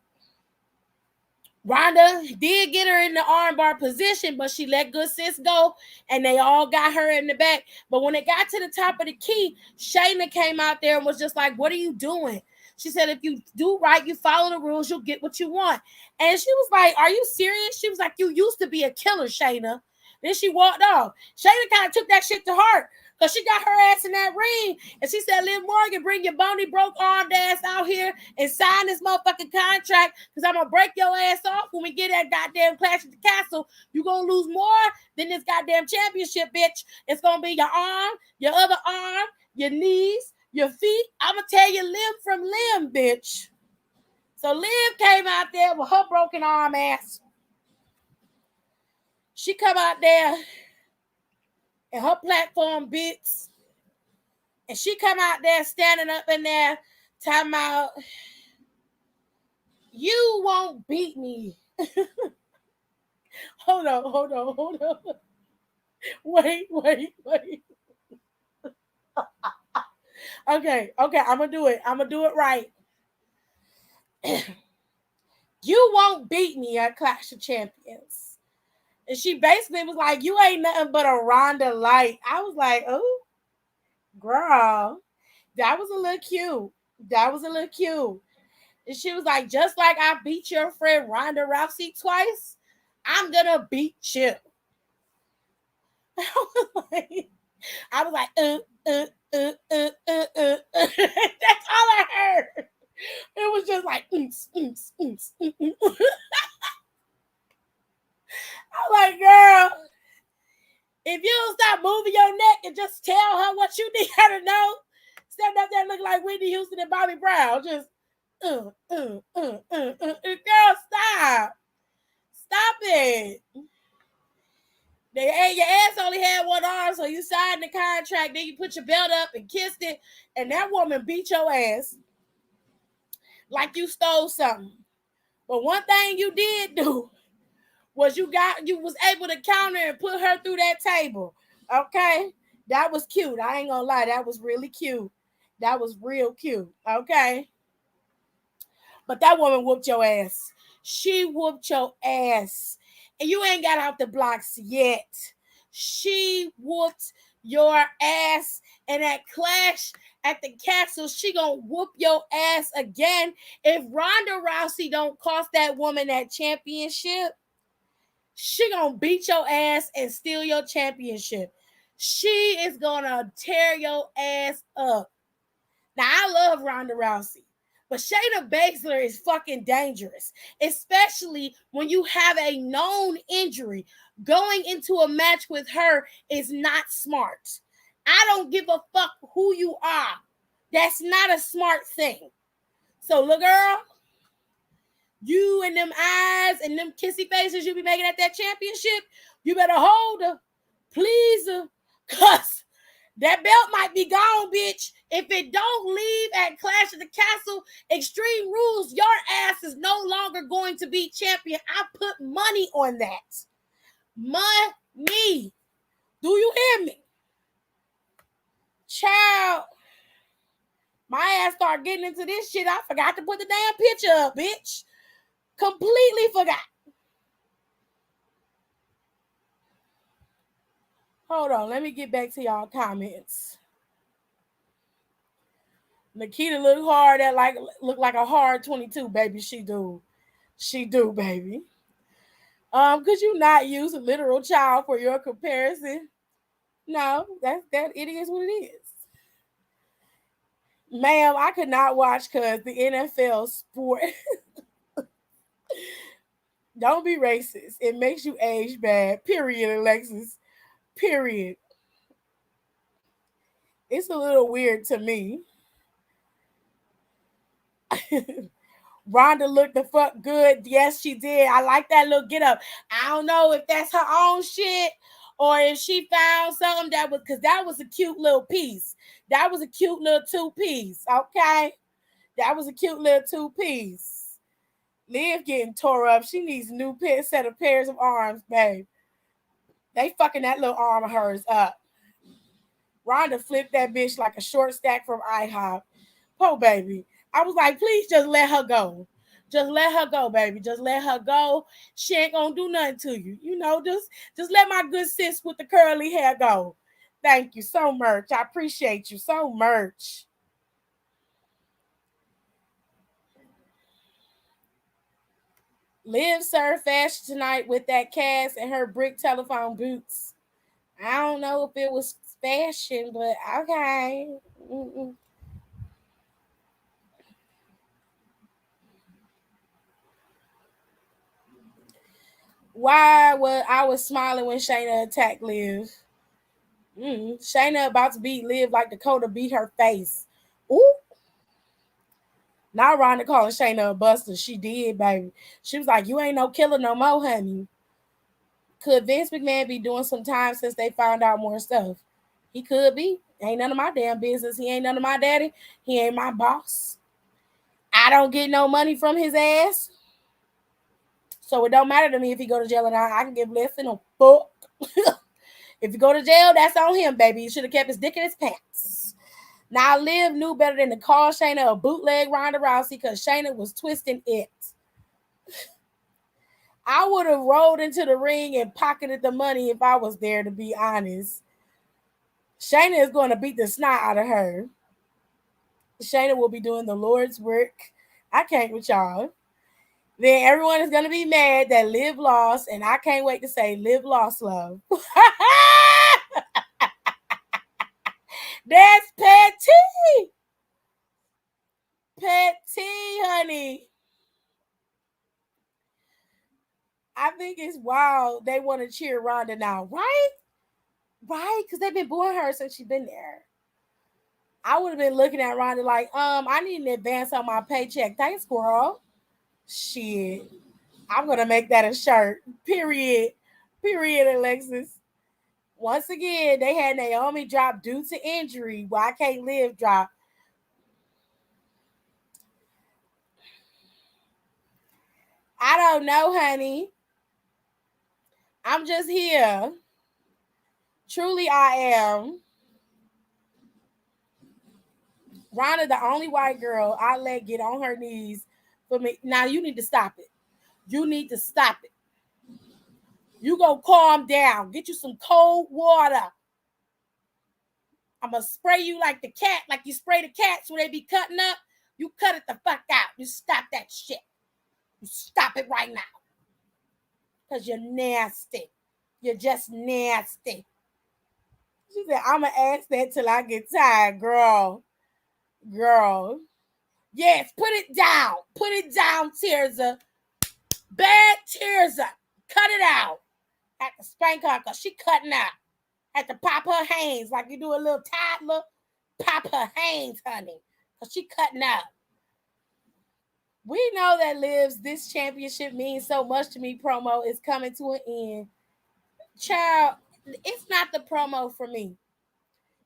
Ronda did get her in the armbar position, but she let good sis go, and they all got her in the back. But when it got to the top of the key, Shayna came out there and was just like, "What are you doing?" She said, "If you do right, you follow the rules, you'll get what you want." And she was like, "Are you serious?" She was like, "You used to be a killer, Shayna." Then she walked off. Shayna kind of took that shit to heart because she got her ass in that ring and she said, Liv Morgan, bring your bony broke armed ass out here and sign this motherfucking contract because I'm going to break your ass off when we get that goddamn Clash at the Castle. You're going to lose more than this goddamn championship, bitch. It's going to be your arm, your other arm, your knees, your feet. I'm going to tell you limb from limb, bitch. So Liv came out there with her broken arm ass. She come out there in her platform bits. And she come out there standing up in there talking about, you won't beat me. Hold on. Wait. Okay, I'm gonna do it right. You won't beat me at Clash of Champions. And she basically was like, you ain't nothing but a Ronda light. I was like, oh, girl, that was a little cute. And she was like, just like I beat your friend Ronda Rousey twice, I'm gonna beat you. I was like, That's all I heard. It was just like, I'm like, girl, if you don't stop moving your neck and just tell her what you need her to know, stand up there looking like Whitney Houston and Bobby Brown, just, girl, stop it. Your ass only had one arm, so you signed the contract, then you put your belt up and kissed it, and that woman beat your ass like you stole something. But one thing you did do was you was able to counter and put her through that table. Okay? That was cute. I ain't gonna lie. That was really cute. That was real cute. Okay? But that woman whooped your ass. She whooped your ass. And you ain't got out the blocks yet. She whooped your ass. And at Clash at the Castle, she gonna whoop your ass again. If Ronda Rousey don't cost that woman that championship, she gonna beat your ass and steal your championship. She is gonna tear your ass up. Now, I love Ronda Rousey, but Shayna Baszler is fucking dangerous, especially when you have a known injury. Going into a match with her is not smart. I don't give a fuck who you are. That's not a smart thing. So, look, girl, you and them eyes and them kissy faces you be making at that championship, you better hold her, please her, because that belt might be gone, bitch. If it don't leave at Clash of the Castle, Extreme Rules, your ass is no longer going to be champion. I put money on that. Money. Do you hear me? Child, my ass started getting into this shit. I forgot to put the damn picture up, bitch. Completely forgot. Hold on, let me get back to y'all comments. Nikita look like a hard 22, baby. She do, baby. Could you not use a literal child for your comparison? No, that it is what it is. Ma'am, I could not watch because the NFL sport. Don't be racist. It makes you age bad. Period, Alexis. Period. It's a little weird to me. Ronda looked the fuck good. Yes, she did. I like that little get up. I don't know if that's her own shit or if she found something because that was a cute little piece. That was a cute little two-piece. Okay? That was a cute little two-piece. Liv getting tore up. She needs a new set of pairs of arms, babe. They fucking that little arm of hers up. Ronda flipped that bitch like a short stack from IHOP. Poor baby. I was like, please just let her go. Just let her go, baby. Just let her go. She ain't gonna do nothing to you. You know, just let my good sis with the curly hair go. Thank you so much. I appreciate you so much. Liv served fashion tonight with that cast and her brick telephone boots. I don't know if it was fashion, but okay. Mm-mm. Why was I was smiling when Shayna attacked Liv? Shayna about to beat Liv like Dakota beat her face. Ooh. Now Ronda calling Shayna a buster. She did, baby. She was like, "You ain't no killer no more, honey." Could Vince McMahon be doing some time since they found out more stuff? He could be. Ain't none of my damn business. He ain't none of my daddy. He ain't my boss. I don't get no money from his ass. So it don't matter to me if he go to jail or not. I can give less than a fuck. If you go to jail, that's on him, baby. He should have kept his dick in his pants. Now, Liv knew better than to call Shayna a bootleg Ronda Rousey because Shayna was twisting it. I would have rolled into the ring and pocketed the money if I was there, to be honest. Shayna is going to beat the snot out of her. Shayna will be doing the Lord's work. I can't with y'all. Then everyone is going to be mad that Liv lost, and I can't wait to say Liv lost love. That's petty. Petty, honey. I think it's wild they want to cheer Ronda now, right? Right? Because they've been booing her since she's been there. I would have been looking at Ronda like, I need an advance on my paycheck. Thanks, girl. Shit. I'm going to make that a shirt. Period. Period, Alexis. Once again, they had Naomi drop due to injury. Why can't Liv drop? I don't know, honey. I'm just here. Truly, I am. Ronda, the only white girl I let get on her knees for me. Now, you need to stop it. You need to stop it. You go calm down. Get you some cold water. I'm going to spray you like the cat, like you spray the cats when they be cutting up. You cut it the fuck out. You stop that shit. You stop it right now. Because you're nasty. You're just nasty. She said, I'm going to ask that till I get tired, girl. Girl. Yes, put it down. Put it down, Tirza. Bad Tirza. Cut it out. I had to spank her because she cutting out. I had to pop her hands like you do a little toddler. Pop her hands, honey. Because she cutting out. We know that Liv's "this championship means so much to me" promo is coming to an end. Child, it's not the promo for me.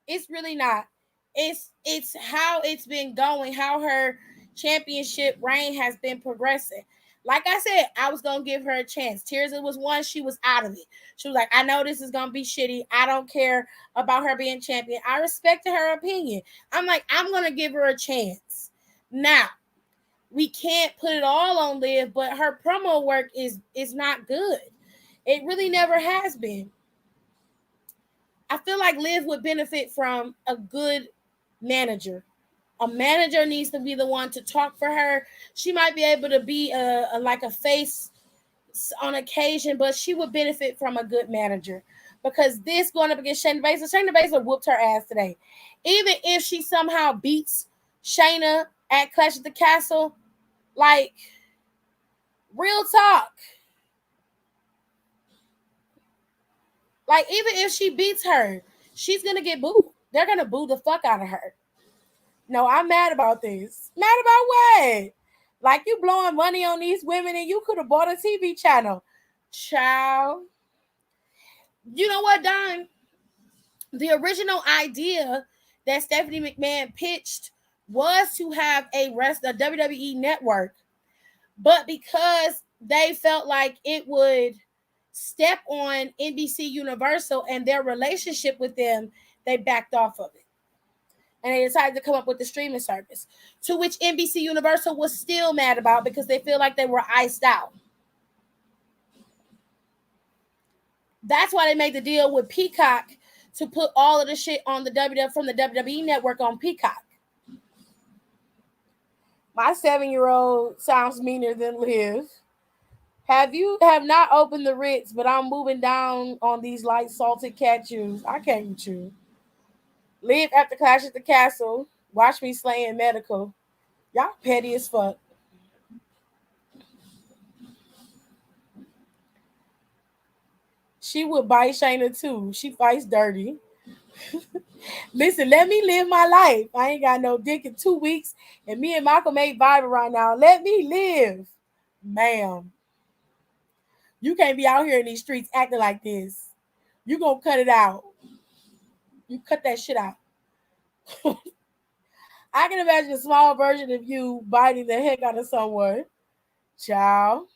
It's really not. It's how it's been going, how her championship reign has been progressing. Like I said, I was gonna give her a chance. Tirza was one, she was out of it. She was like, I know this is gonna be shitty. I don't care about her being champion. I respected her opinion. I'm like, I'm gonna give her a chance. Now, we can't put it all on Liv, but her promo work is not good. It really never has been. I feel like Liv would benefit from a good manager. A manager needs to be the one to talk for her. She might be able to be like a face on occasion, but she would benefit from a good manager. Because this going up against Shayna Baszler whooped her ass today. Even if she somehow beats Shayna at Clash at the Castle, like, real talk. Like, even if she beats her, she's going to get booed. They're going to boo the fuck out of her. No, I'm mad about this. Mad about what? Like, you blowing money on these women and you could have bought a TV channel. Child. You know what, Don? The original idea that Stephanie McMahon pitched was to have a WWE network. But because they felt like it would step on NBC Universal and their relationship with them, they backed off of it. And they decided to come up with the streaming service, to which NBC Universal was still mad about because they feel like they were iced out. That's why they made the deal with Peacock to put all of the shit on the from the WWE network on Peacock. My 7-year-old sounds meaner than Liv. Have not opened the Ritz, but I'm moving down on these light salted cat chews. I can't chew. Live after Clash at the Castle. Watch me slaying medical. Y'all petty as fuck. She would bite Shayna too. She fights dirty. Listen, let me live my life. I ain't got no dick in 2 weeks, and me and Malcolm ain't vibing right now. Let me live, ma'am. You can't be out here in these streets acting like this. You gonna cut it out. You cut that shit out. I can imagine a small version of you biting the heck out of someone. Child.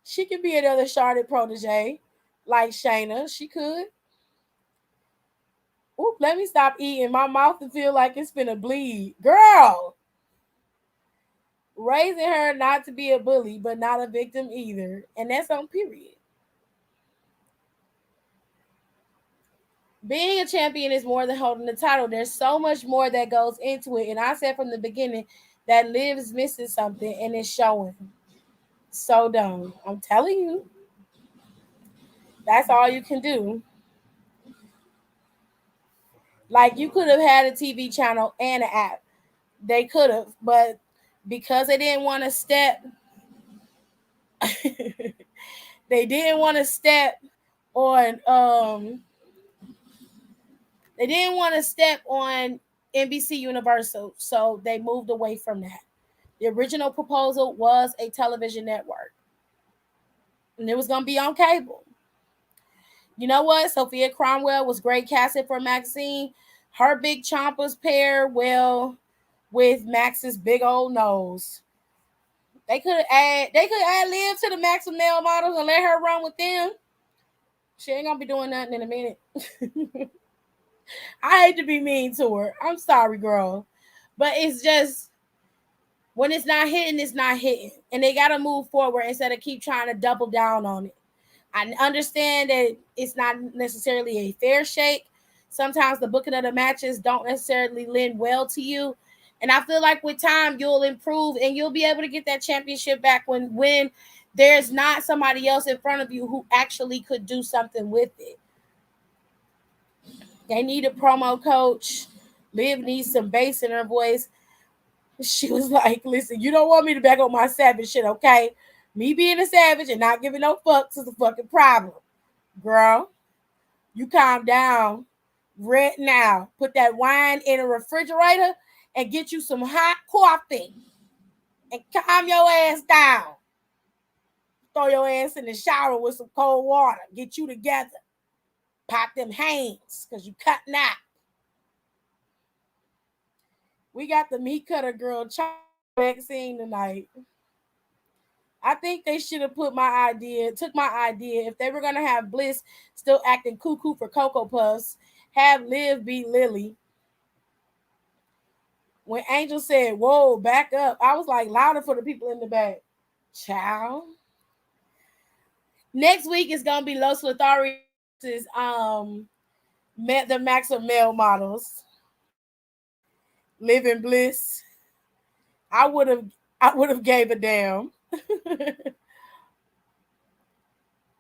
She could be another Charlotte protege, like Shayna. She could. Oop, let me stop eating. My mouth to feel like it's finna bleed. Girl! Raising her not to be a bully, but not a victim either. And that's on period. Being a champion is more than holding the title. There's so much more that goes into it. And I said from the beginning that Liv is missing something and it's showing. So dumb. I'm telling you. That's all you can do. Like you could have had a TV channel and an app. They could have, but because they didn't want to step they didn't want to step on they didn't want to step on NBC Universal, so they moved away from that. The original proposal was a television network, and it was going to be on cable. You know what? Sophia Cromwell was great casting for Maxine. Her big chompers pair well with Max's big old nose. They could add Liv to the Maxim male models and let her run with them. She ain't gonna be doing nothing in a minute. I hate to be mean to her. I'm sorry, girl. But it's just when it's not hitting, it's not hitting. And they gotta move forward instead of keep trying to double down on it. I understand that it's not necessarily a fair shake. Sometimes the booking of the matches don't necessarily lend well to you. And I feel like with time, you'll improve and you'll be able to get that championship back when there's not somebody else in front of you who actually could do something with it. They need a promo coach. Liv needs some bass in her voice. She was like, listen, you don't want me to back up my savage shit, okay? Me being a savage and not giving no fucks is a fucking problem. Girl, you calm down right now. Put that wine in a refrigerator and get you some hot coffee and calm your ass down. Throw your ass in the shower with some cold water. Get you together. Pop them hands because you cutting out. We got the meat cutter girl vaccine tonight. I think they should have took my idea. If they were going to have Bliss still acting cuckoo for Cocoa Puffs, have Liv beat Lily. When Angel said, whoa, back up, I was like louder for the people in the back. Ciao. Next week is going to be Los Lotharios met the Maxim male models. Living Bliss. I would have gave a damn.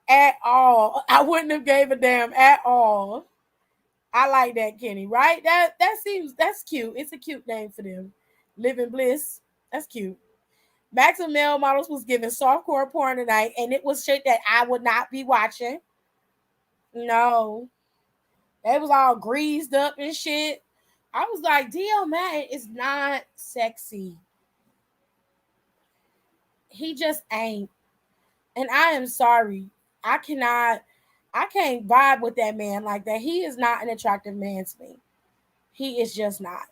At all. I wouldn't have gave a damn at all. I like that, Kenny, right? That's cute. It's a cute name for them. Living Bliss. That's cute. Maxim male models was giving softcore porn tonight, and it was shit that I would not be watching. No. They was all greased up and shit. I was like, D.L. Madden is not sexy. He just ain't. And I am sorry. I can't vibe with that man like that. He is not an attractive man to me. He is just not.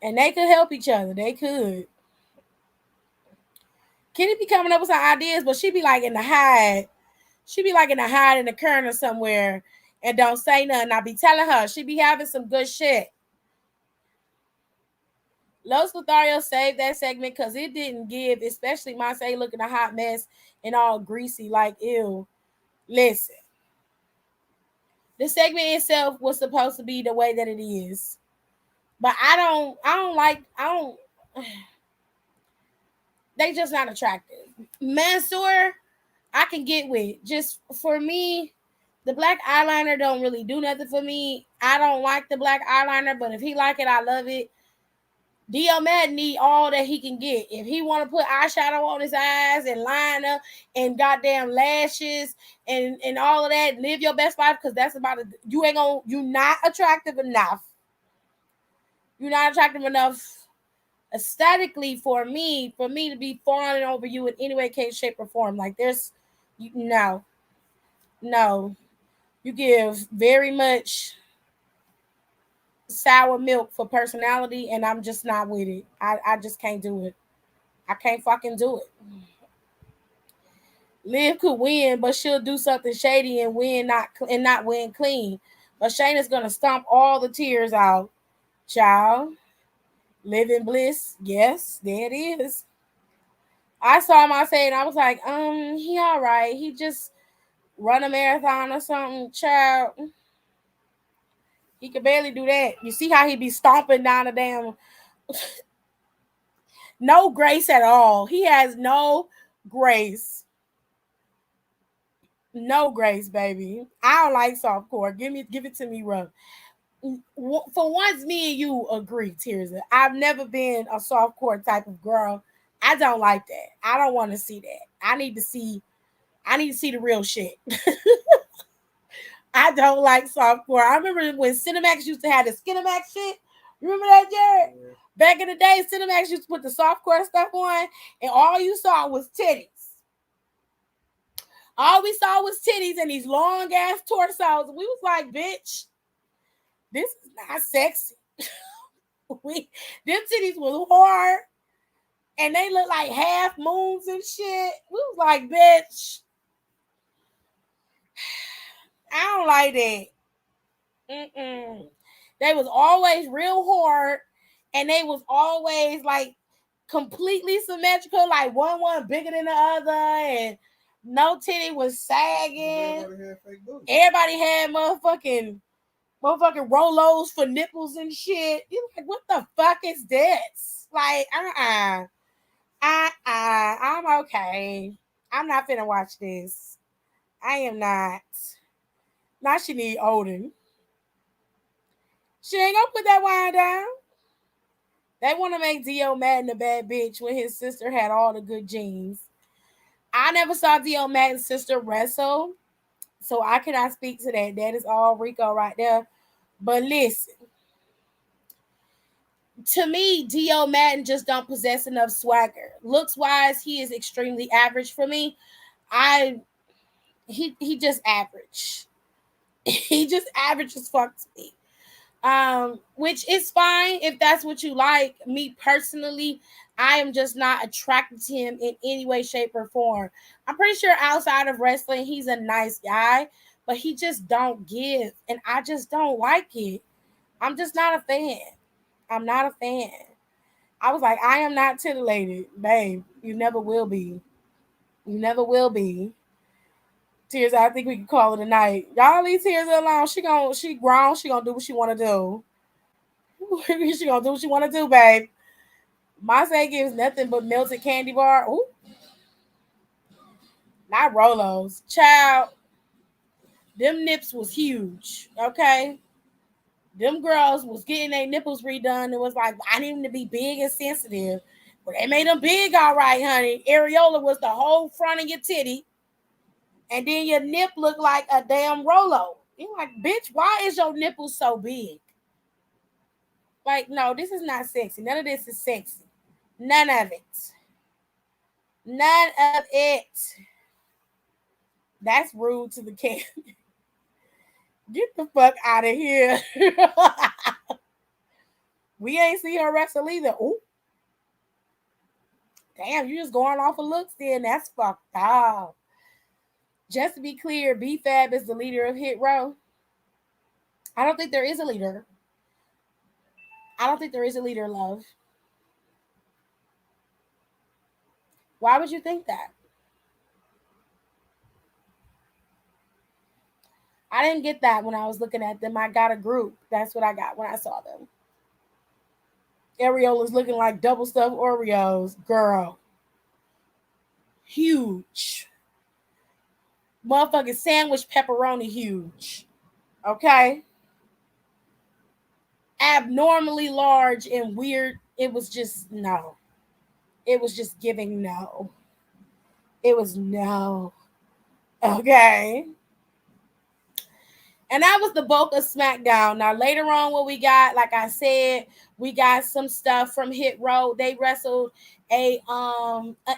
And they could help each other. They could. Kenny be coming up with some ideas, but she be like in the hide. She be like in the hide in the corner somewhere and don't say nothing. I be telling her she be having some good shit. Los Lotharios saved that segment because it didn't give, especially Marseille looking a hot mess and all greasy like ew. Listen, the segment itself was supposed to be the way that it is. But I don't they just not attractive. Mansoor, I can get with. Just for me, the black eyeliner don't really do nothing for me. I don't like the black eyeliner, but if he like it, I love it. D.O. Madden need all that he can get. If he want to put eyeshadow on his eyes and liner and goddamn lashes and all of that, live your best life, because that's about it. You not attractive enough. You're not attractive enough aesthetically for me to be fawning over you in any way, case, shape, or form. Like no. You give very much sour milk for personality, and I'm just not with it. I just can't do it. I can't fucking do it. Liv could win, but she'll do something shady and not win clean. But Shayna's gonna stomp all the tears out. Child, live in bliss. Yes, there it is. I saw him outside and I was like, he all right. He just run a marathon or something. Child, he could barely do that. You see how he be stomping down the damn no grace at all. He has no grace. No grace, baby. I don't like softcore. Give it to me rough. For once, me and you agree, Tirza. I've never been a softcore type of girl. I don't like that. I don't want to see that. I need to see the real shit. I don't like softcore. I remember when Cinemax used to have the Skinemax shit. Remember that, Jared? Yeah. Back in the day, Cinemax used to put the softcore stuff on, and all you saw was titties. All we saw was titties and these long ass torsos. We was like, bitch, this is not sexy. Them titties was hard, and they look like half moons and shit. We was like, bitch, I don't like that. They was always real hard, and they was always like completely symmetrical, like one bigger than the other, and no titty was sagging. Everybody had motherfucking Rolos for nipples and shit. You like, what the fuck is this? Like, I'm okay. I'm not finna watch this. I am not. Now she need Odin. She ain't gonna put that wine down. They want to make D.O. Madden a bad bitch when his sister had all the good genes. I never saw D.O. Madden's sister wrestle, so I cannot speak to that. That is all Rico right there. But listen, to me, D.O. Madden just don't possess enough swagger. Looks wise, he is extremely average for me. He just average. He just average as fuck to me. Which is fine if that's what you like. Me personally, I am just not attracted to him in any way, shape, or form. I'm pretty sure outside of wrestling, he's a nice guy, but he just don't give, and I just don't like it. I'm just not a fan. I'm not a fan. I was like, I am not titillated, babe. You never will be. You never will be. Tears, I think we can call it a night. Y'all leave Tears alone. She grown. She gonna do what she want to do. She gonna do what she want to do, babe. Masay gives nothing but melted candy bar. Ooh, not Rolos. Child, them nips was huge. Okay, them girls was getting their nipples redone. It was like, I need them to be big and sensitive, but they made them big, all right, honey. Areola was the whole front of your titty, and then your nip looked like a damn Rolo. You're like, bitch, why is your nipple so big? Like, no, this is not sexy. None of this is sexy. None of it. None of it. That's rude to the cat. Get the fuck out of here. We ain't see her wrestle either. Ooh. Damn, you just going off of looks then. That's fucked up. Just to be clear, B-Fab is the leader of Hit Row. I don't think there is a leader. I don't think there is a leader, love. Why would you think that? I didn't get that when I was looking at them. I got a group. That's what I got when I saw them. Areolas looking like double stuffed Oreos. Girl. Huge. Motherfucking sandwich pepperoni huge. Okay? Abnormally large and weird. It was just no. It was just giving no. It was no. Okay. And that was the bulk of SmackDown. Now later on, what we got, like I said, we got some stuff from Hit Road. They wrestled an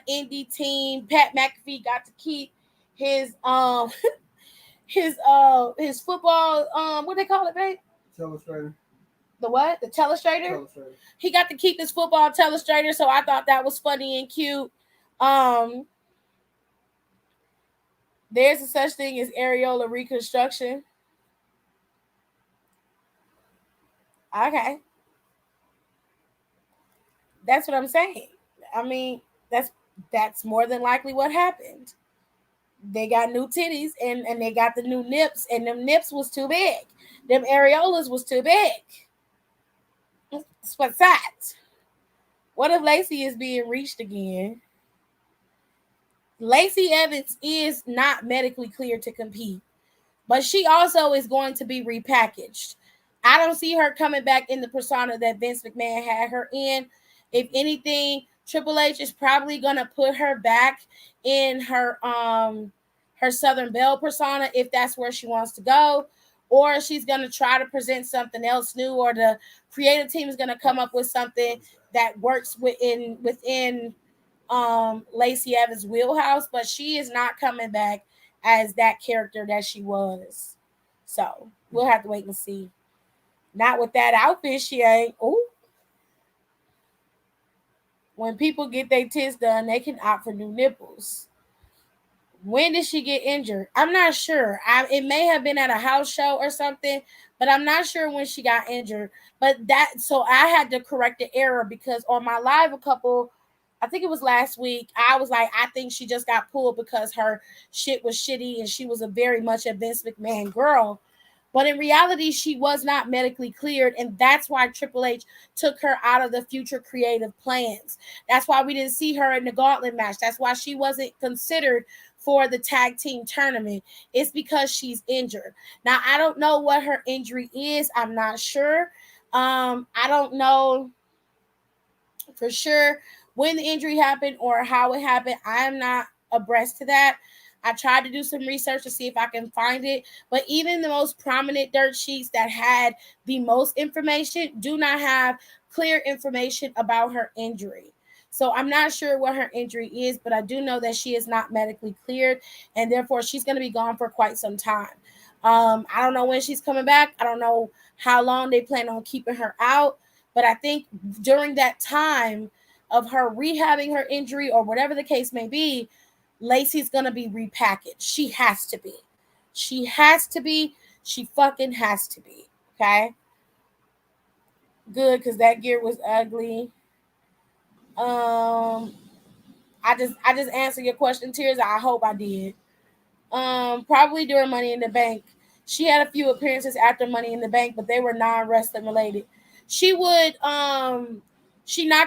indie team. Pat McAfee got to keep his his football what they call it, babe? Telestrator. The what? The telestrator? He got to keep his football telestrator, so I thought that was funny and cute. There's a such thing as areola reconstruction. Okay. That's what I'm saying. I mean, that's more than likely what happened. They got new titties and they got the new nips, and them nips was too big. Them areolas was too big. What's that? What if Lacey is being reached again? Lacey Evans is not medically cleared to compete, but she also is going to be repackaged. I don't see her coming back in the persona that Vince McMahon had her in. If anything, Triple H is probably gonna put her back in her Southern Belle persona if that's where she wants to go, or she's gonna try to present something else new, or the creative team is gonna come up with something that works within Lacey Evans' wheelhouse. But she is not coming back as that character that she was. So we'll have to wait and see. Not with that outfit, she ain't. Ooh. When people get their tits done, they can opt for new nipples. When did she get injured? I'm not sure. It may have been at a house show or something, but I'm not sure when she got injured. So I had to correct the error, because on my live I think it was last week, I was like, I think she just got pulled because her shit was shitty and she was very much a Vince McMahon girl. But in reality, she was not medically cleared, and that's why Triple H took her out of the future creative plans. That's why we didn't see her in the gauntlet match. That's why she wasn't considered for the tag team tournament. It's because she's injured. Now, I don't know what her injury is. I'm not sure. I don't know for sure when the injury happened or how it happened. I am not abreast to that. I tried to do some research to see if I can find it, but even the most prominent dirt sheets that had the most information do not have clear information about her injury. So I'm not sure what her injury is, but I do know that she is not medically cleared, and therefore she's going to be gone for quite some time. I don't know when she's coming back. I don't know how long they plan on keeping her out, but I think during that time of her rehabbing her injury or whatever the case may be, Lacey's gonna be repackaged. She has to be. She has to be. She fucking has to be. Okay. Good, because that gear was ugly. I just answered your question, Tears. I hope I did. Probably during Money in the Bank. She had a few appearances after Money in the Bank, but they were non-wrestling related. She knocked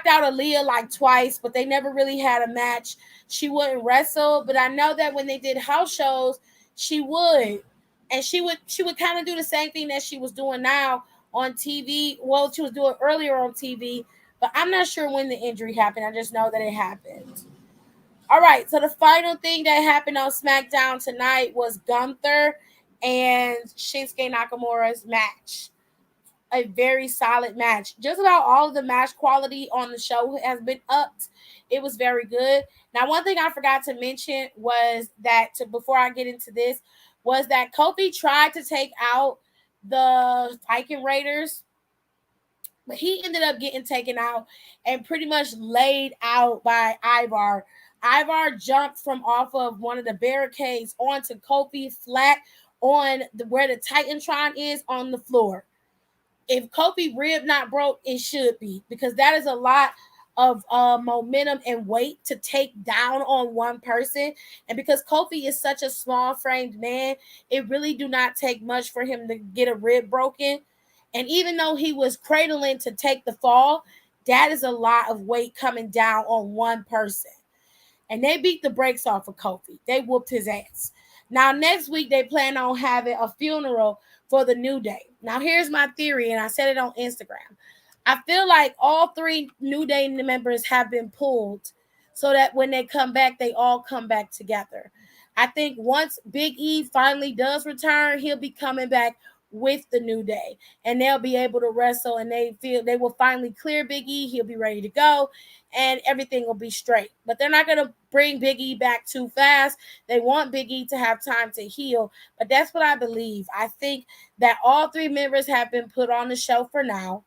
out Aaliyah like twice, but they never really had a match. She wouldn't wrestle, but I know that when they did house shows, she would. And she would kind of do the same thing that she was doing now on TV. Well, she was doing earlier on TV, but I'm not sure when the injury happened. I just know that it happened. All right, so the final thing that happened on SmackDown tonight was Gunther and Shinsuke Nakamura's match. A very solid match. Just about all of the match quality on the show has been upped. It was very good. Now, one thing I forgot to mention was that before I get into this, was that Kofi tried to take out the Viking Raiders, but he ended up getting taken out and pretty much laid out by Ivar. Ivar jumped from off of one of the barricades onto Kofi flat on where the Titantron is on the floor. If Kofi rib not broke, it should be, because that is a lot of momentum and weight to take down on one person. And because Kofi is such a small framed man, it really do not take much for him to get a rib broken. And even though he was cradling to take the fall, That is a lot of weight coming down on one person. And they beat the brakes off of Kofi. They whooped his ass. Now, next week, they plan on having a funeral for the New Day. Now, here's my theory, and I said it on Instagram. I feel like all 3 New Day members have been pulled so that when they come back, they all come back together. I think once Big E finally does return, he'll be coming back with the New Day, and they'll be able to wrestle, and they feel they will finally clear Big E. He'll be ready to go, and everything will be straight. But they're not going to bring Big E back too fast. They want Big E to have time to heal, but that's what I believe. I think that all 3 members have been put on the show for now,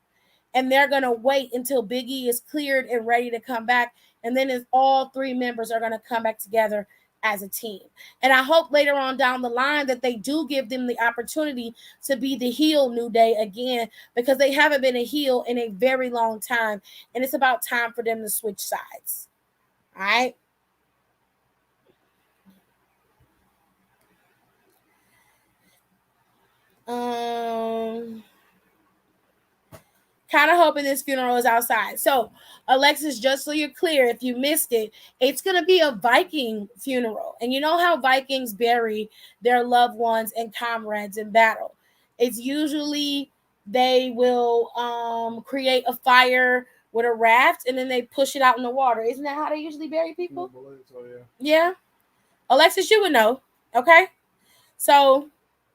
and they're going to wait until Big E is cleared and ready to come back, and then all 3 members are going to come back together as a team. And I hope later on down the line that they do give them the opportunity to be the heel New Day again, because they haven't been a heel in a very long time, and it's about time for them to switch sides. All right. Kind of hoping this funeral is outside. So, Alexis, just so you're clear, if you missed it, it's going to be a Viking funeral. And you know how Vikings bury their loved ones and comrades in battle. It's usually they will create a fire with a raft, and then they push it out in the water. Isn't that how they usually bury people? I believe so, yeah. Yeah. Alexis, you would know. Okay. So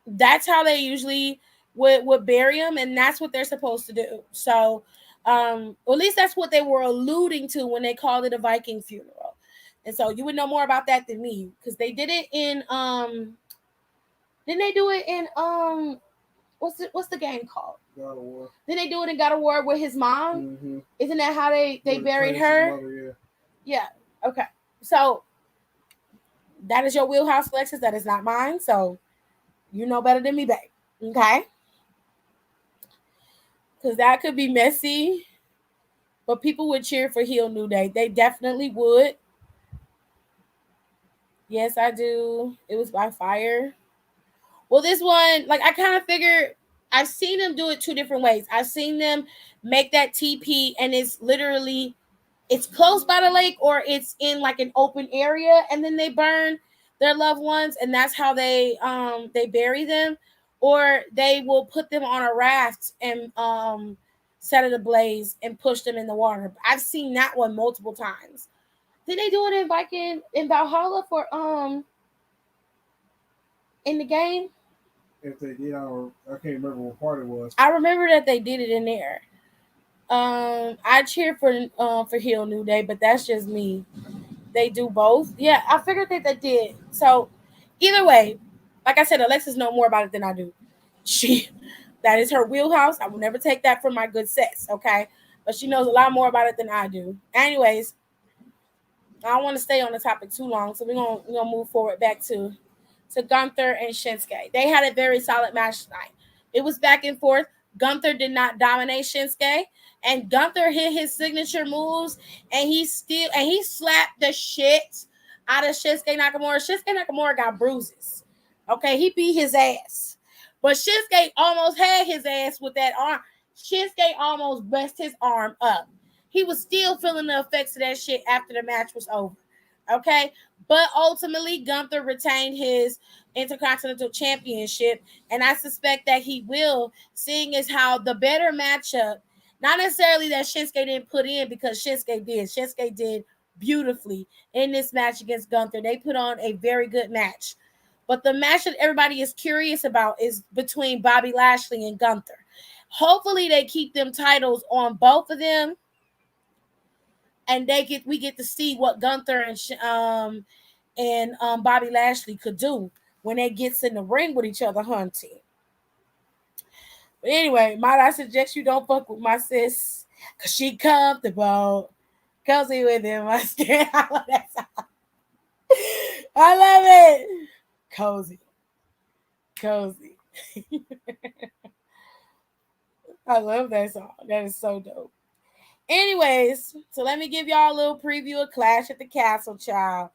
that's how they usually would bury them, and that's what they're supposed to do. So at least that's what they were alluding to when they called it a Viking funeral. And so you would know more about that than me, because they did it in didn't they do it in what's the game called? God of War. Didn't they do it in God of War with his mom? Mm-hmm. Isn't that how they buried her? Mother, yeah. Okay. So that is your wheelhouse, Alexis. That is not mine. So you know better than me, babe. Okay. Because that could be messy. But people would cheer for heel New Day. They definitely would. Yes, I do. It was by fire. Well, this one, like, I kind of figured, I've seen them do it 2 different ways. I've seen them make that TP, and it's literally, it's close by the lake, or it's in like an open area, and then they burn their loved ones, and that's how they bury them. Or they will put them on a raft and set it ablaze and push them in the water. I've seen that one multiple times. Did they do it in Valhalla for in the game? If they did, I can't remember what part it was. I remember that they did it in there. I cheer for heel New Day, but that's just me. They do both. Yeah, I figured that they did. So either way, like I said, Alexis knows more about it than I do. That is her wheelhouse. I will never take that from my good sis, okay? But she knows a lot more about it than I do. Anyways, I don't want to stay on the topic too long, so we're gonna move forward back to Gunther and Shinsuke. They had a very solid match tonight. It was back and forth. Gunther did not dominate Shinsuke, and Gunther hit his signature moves, and he slapped the shit out of Shinsuke Nakamura. Shinsuke Nakamura got bruises. Okay, he beat his ass. But Shinsuke almost had his ass with that arm. Shinsuke almost messed his arm up. He was still feeling the effects of that shit after the match was over. Okay? But ultimately, Gunther retained his Intercontinental Championship, and I suspect that he will, seeing as how the better matchup, not necessarily that Shinsuke didn't put in, because Shinsuke did. Shinsuke did beautifully in this match against Gunther. They put on a very good match. But the match that everybody is curious about is between Bobby Lashley and Gunther. Hopefully they keep them titles on both of them, and we get to see what Gunther and Bobby Lashley could do when they gets in the ring with each other hunting. But anyway, might I suggest you don't fuck with my sis, because she comfortable. Cozy with him. I love that song. I love it. Cozy. I love that song. That is so dope. Anyways, so let me give y'all a little preview of Clash at the Castle, child.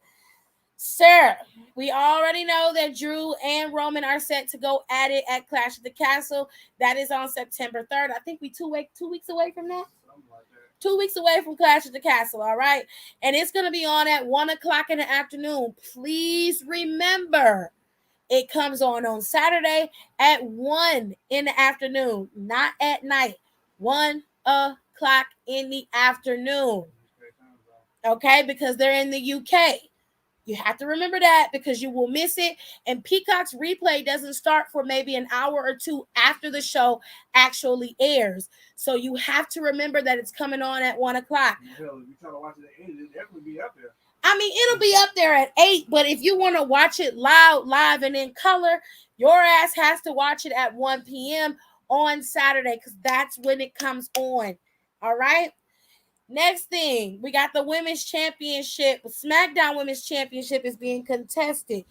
Sir, we already know that Drew and Roman are set to go at it at Clash at the Castle. That is on September 3rd. I think we 2 weeks away from that. 2 weeks away from Clash at the Castle, all right? And it's going to be on at 1 o'clock in the afternoon. Please remember, it comes on Saturday at 1 in the afternoon, not at night. 1 o'clock in the afternoon. Okay, because they're in the UK. You have to remember that because you will miss it. And Peacock's replay doesn't start for maybe an hour or two after the show actually airs. So you have to remember that it's coming on at 1 o'clock. Hell, if you try to watch it at 8, it'll definitely be up there. I mean, it'll be up there at 8, but if you want to watch it live and in color, your ass has to watch it at 1 p.m. on Saturday because that's when it comes on. All right? Next thing, we got the Women's Championship. SmackDown Women's Championship is being contested.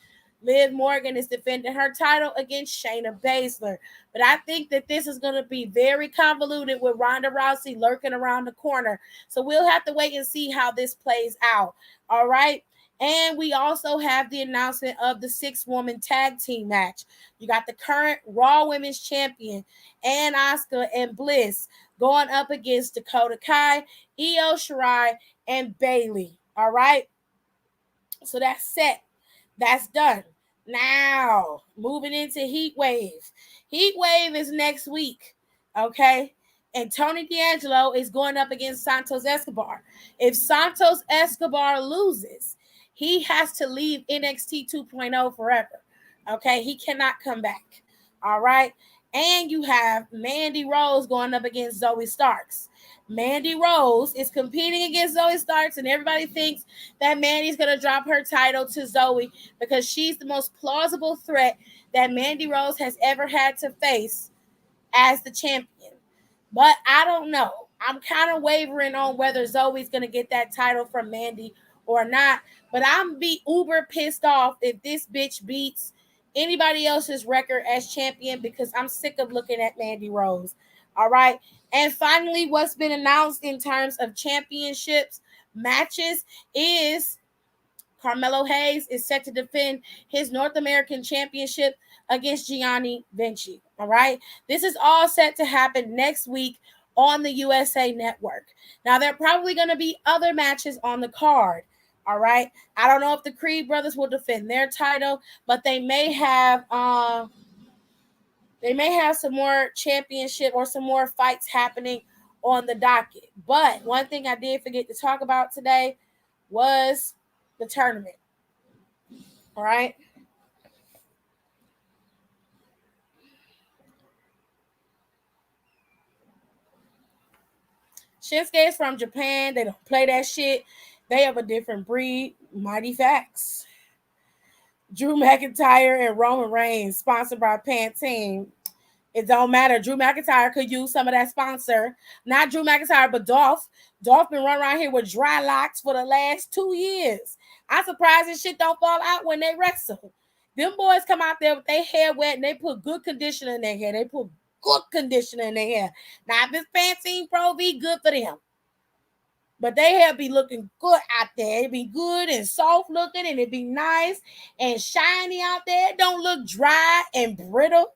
Liv Morgan is defending her title against Shayna Baszler. But I think that this is going to be very convoluted with Ronda Rousey lurking around the corner. So we'll have to wait and see how this plays out. All right? And we also have the announcement of the 6-woman tag team match. You got the current Raw Women's Champion, and Asuka and Bliss, going up against Dakota Kai, Io Shirai, and Bayley. All right? So that's set. That's done. Now, moving into Heat Wave. Heat Wave is next week. Okay? And Tony D'Angelo is going up against Santos Escobar. If Santos Escobar loses, he has to leave NXT 2.0 forever. Okay? He cannot come back. All right? And you have Mandy Rose going up against Zoe Starks. Mandy Rose is competing against Zoe Starks, and everybody thinks that Mandy's going to drop her title to Zoe because she's the most plausible threat that Mandy Rose has ever had to face as the champion. But I don't know. I'm kind of wavering on whether Zoe's going to get that title from Mandy or not. But I'm be uber pissed off if this bitch beats anybody else's record as champion because I'm sick of looking at Mandy Rose. All right. And finally, what's been announced in terms of championships matches is Carmelo Hayes is set to defend his North American Championship against Gianni Vinci. All right. This is all set to happen next week on the USA Network. Now, there are probably going to be other matches on the card. All right. I don't know if the Creed brothers will defend their title, but they may have some more championship or some more fights happening on the docket. But one thing I did forget to talk about today was the tournament. All right. Shinsuke is from Japan. They don't play that shit. They have a different breed. Mighty facts. Drew McIntyre and Roman Reigns, sponsored by Pantene. It don't matter. Drew McIntyre could use some of that sponsor. Not Drew McIntyre, but Dolph. Dolph been running around here with dry locks for the last 2 years. I'm surprised this shit don't fall out when they wrestle. Them boys come out there with their hair wet and they put good conditioner in their hair. They put good conditioner in their hair. Now, if it's Pantene Pro V, good for them. But they hair be looking good out there. It be good and soft looking, and it be nice and shiny out there. It don't look dry and brittle.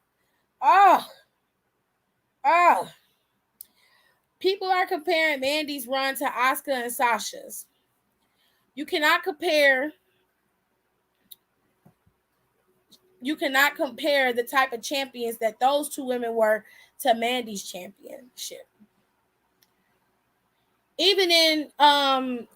Oh. People are comparing Mandy's run to Asuka and Sasha's. You cannot compare the type of champions that those two women were to Mandy's championship. Even in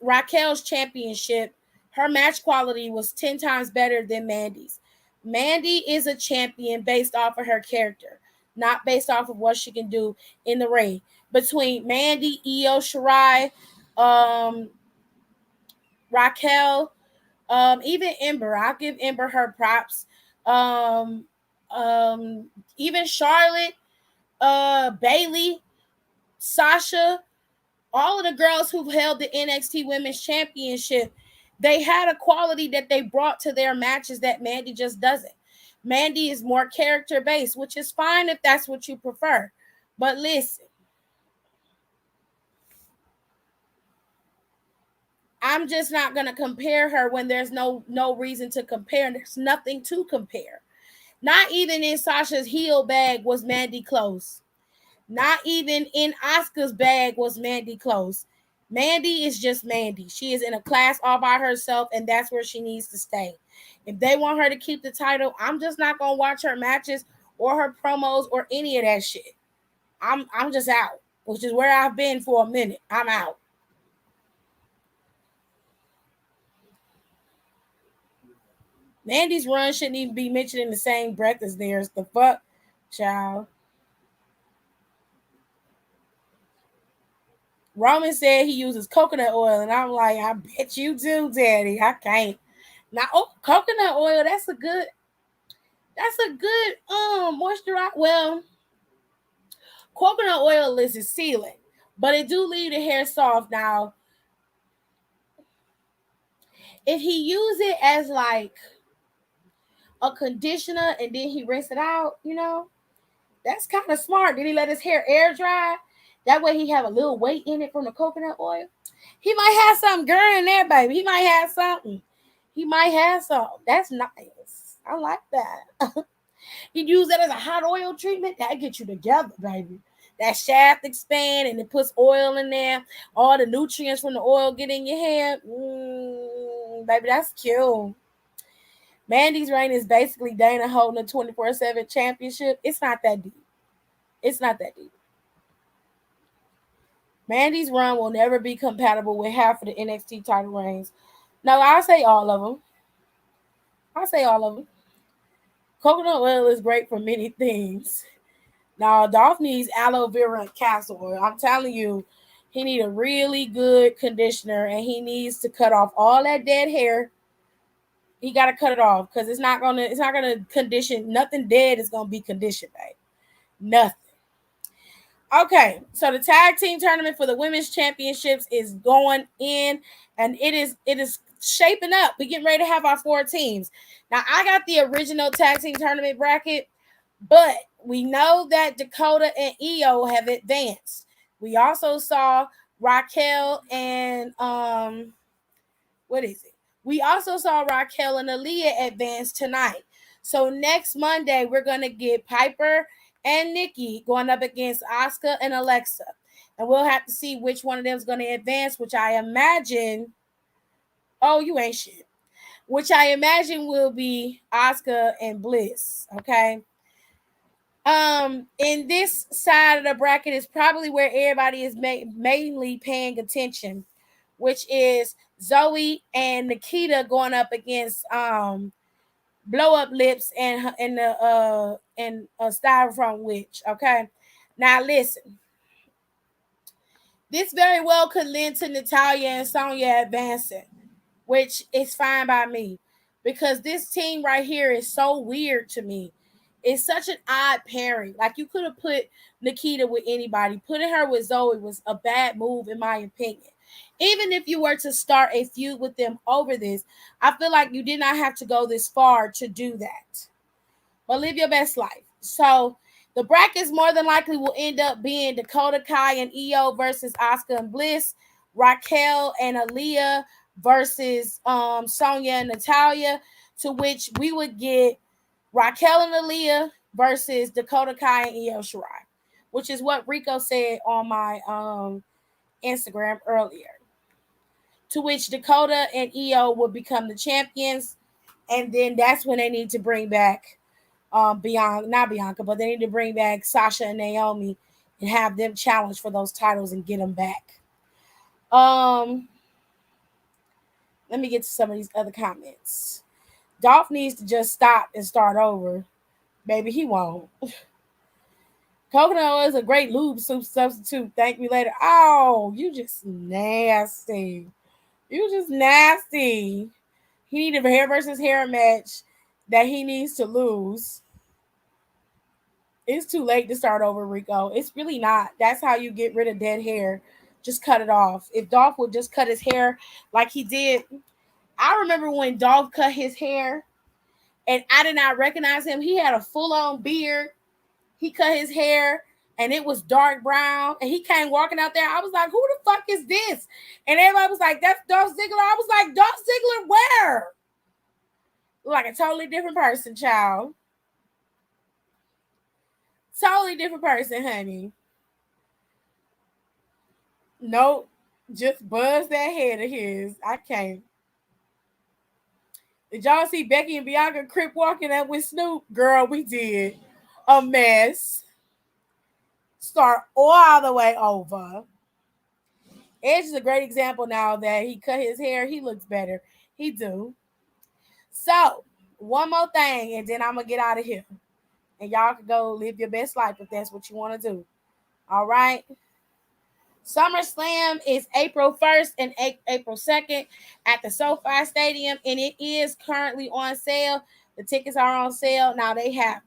Raquel's championship, her match quality was 10 times better than Mandy's. Mandy is a champion based off of her character, not based off of what she can do in the ring. Between Mandy, Io Shirai, Raquel, even Ember, I'll give Ember her props. Even Charlotte, Bayley, Sasha, all of the girls who've held the NXT Women's Championship, they had a quality that they brought to their matches that Mandy just doesn't. Mandy is more character-based, which is fine if that's what you prefer. But listen, I'm just not going to compare her when there's no reason to compare. There's nothing to compare. Not even in Sasha's heel bag was Mandy close. Not even in Asuka's bag was Mandy close. Mandy is just Mandy. She is in a class all by herself, and that's where she needs to stay. If they want her to keep the title, I'm just not gonna watch her matches or her promos or any of that shit. I'm just out, which is where I've been for a minute. I'm out. Mandy's run shouldn't even be mentioned in the same breath as theirs. The fuck, child. Roman said he uses coconut oil, and I'm like, I bet you do, Daddy. I can't. Now, coconut oil, that's a good moisturizer. Well, coconut oil is a sealant, but it do leave the hair soft. Now, if he use it as like a conditioner and then he rinse it out, that's kind of smart. Did he let his hair air dry? That way he have a little weight in it from the coconut oil. He might have something girl in there, baby. He might have something. That's nice. I like that. He'd use that as a hot oil treatment. That get you together, baby. That shaft expand and it puts oil in there. All the nutrients from the oil get in your hair. Baby, that's cute. Mandy's reign is basically Dana holding a 24/7 championship. It's not that deep. Mandy's run will never be compatible with half of the NXT title reigns. No, I'll say all of them. Coconut oil is great for many things. Now, Dolph needs aloe vera and castor oil. I'm telling you, he need a really good conditioner, and he needs to cut off all that dead hair. He got to cut it off because it's not gonna condition. Nothing dead is gonna be conditioned, babe. Nothing. Okay, so the tag team tournament for the women's championships is going in, and it is shaping up. We're getting ready to have our 4 teams. Now, I got the original tag team tournament bracket, but we know that Dakota and Io have advanced. We also saw Raquel and we also saw Raquel and Aaliyah advance tonight. So next Monday, we're going to get Piper and Nikki going up against Asuka and Alexa. And we'll have to see which one of them is going to advance, which I imagine... Oh, you ain't shit. Which I imagine will be Asuka and Bliss, okay? In this side of the bracket is probably where everybody is mainly paying attention, which is Zoe and Nikita going up against Blow Up Lips and a Styrofoam Witch. Okay, now listen. This very well could lend to Natalya and Sonya advancing, which is fine by me because this team right here is so weird to me. It's such an odd pairing. Like, you could have put Nikita with anybody. Putting her with Zoe was a bad move, in my opinion. Even if you were to start a feud with them over this, I feel like you did not have to go this far to do that. But live your best life. So the brackets more than likely will end up being Dakota Kai and Io versus Asuka and Bliss, Raquel and Aaliyah versus Sonya and Natalya, to which we would get Raquel and Aaliyah versus Dakota Kai and Io Shirai, which is what Rico said on my Instagram earlier. To which Dakota and Io will become the champions, and then that's when they need to bring back not Bianca, but they need to bring back Sasha and Naomi and have them challenge for those titles and get them back. Let me get to some of these other comments. Dolph needs to just stop and start over. Baby, he won't. Coconut oil is a great lube soup substitute. Thank me later. Oh, you just nasty. He needed a hair versus hair match that he needs to lose. It's too late to start over, Rico. It's really not. That's how you get rid of dead hair. Just cut it off. If Dolph would just cut his hair like he did. I remember when Dolph cut his hair and I did not recognize him. He had a full-on beard. He cut his hair and it was dark brown. And he came walking out there. I was like, who the fuck is this? And everybody was like, that's Dolph Ziggler. I was like, Dolph Ziggler where? Like a totally different person, child. Totally different person, honey. Nope. Just buzz that head of his. I can't. Did y'all see Becky and Bianca crip walking up with Snoop? Girl, we did. A mess. Start all the way over. Edge is a great example now that he cut his hair. He looks better. He do. So, one more thing, and then I'm going to get out of here. And y'all can go live your best life if that's what you want to do. All right? SummerSlam is April 1st and April 2nd at the SoFi Stadium, and it is currently on sale. The tickets are on sale. Now they have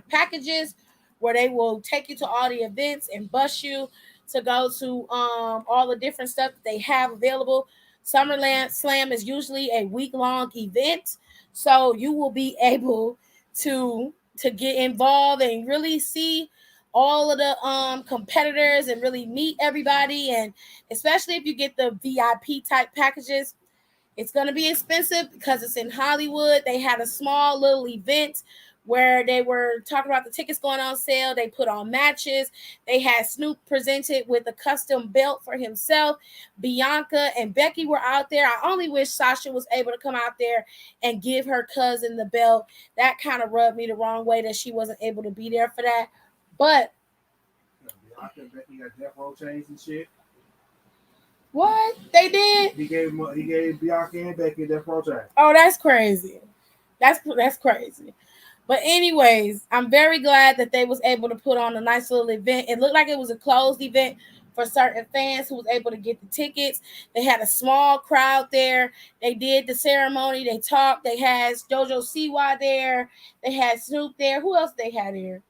packages where they will take you to all the events and bus you to go to all the different stuff that they have available. Slam is usually a week-long event, so you will be able to get involved and really see all of the competitors and really meet everybody. And especially if you get the VIP type packages, it's going to be expensive because it's in Hollywood. They had a small little event where they were talking about the tickets going on sale. They put on matches. They had Snoop presented with a custom belt for himself. Bianca and Becky were out there. I only wish Sasha was able to come out there and give her cousin the belt. That kind of rubbed me the wrong way that she wasn't able to be there for that. But Bianca and Becky got death row chains and shit. what they did? He gave Bianca and Becky death row chains. Oh, that's crazy. That's crazy. But anyways, I'm very glad that they was able to put on a nice little event. It looked like it was a closed event for certain fans who was able to get the tickets. They had a small crowd there. They did the ceremony. They talked. They had JoJo Siwa there. They had Snoop there. Who else they had here?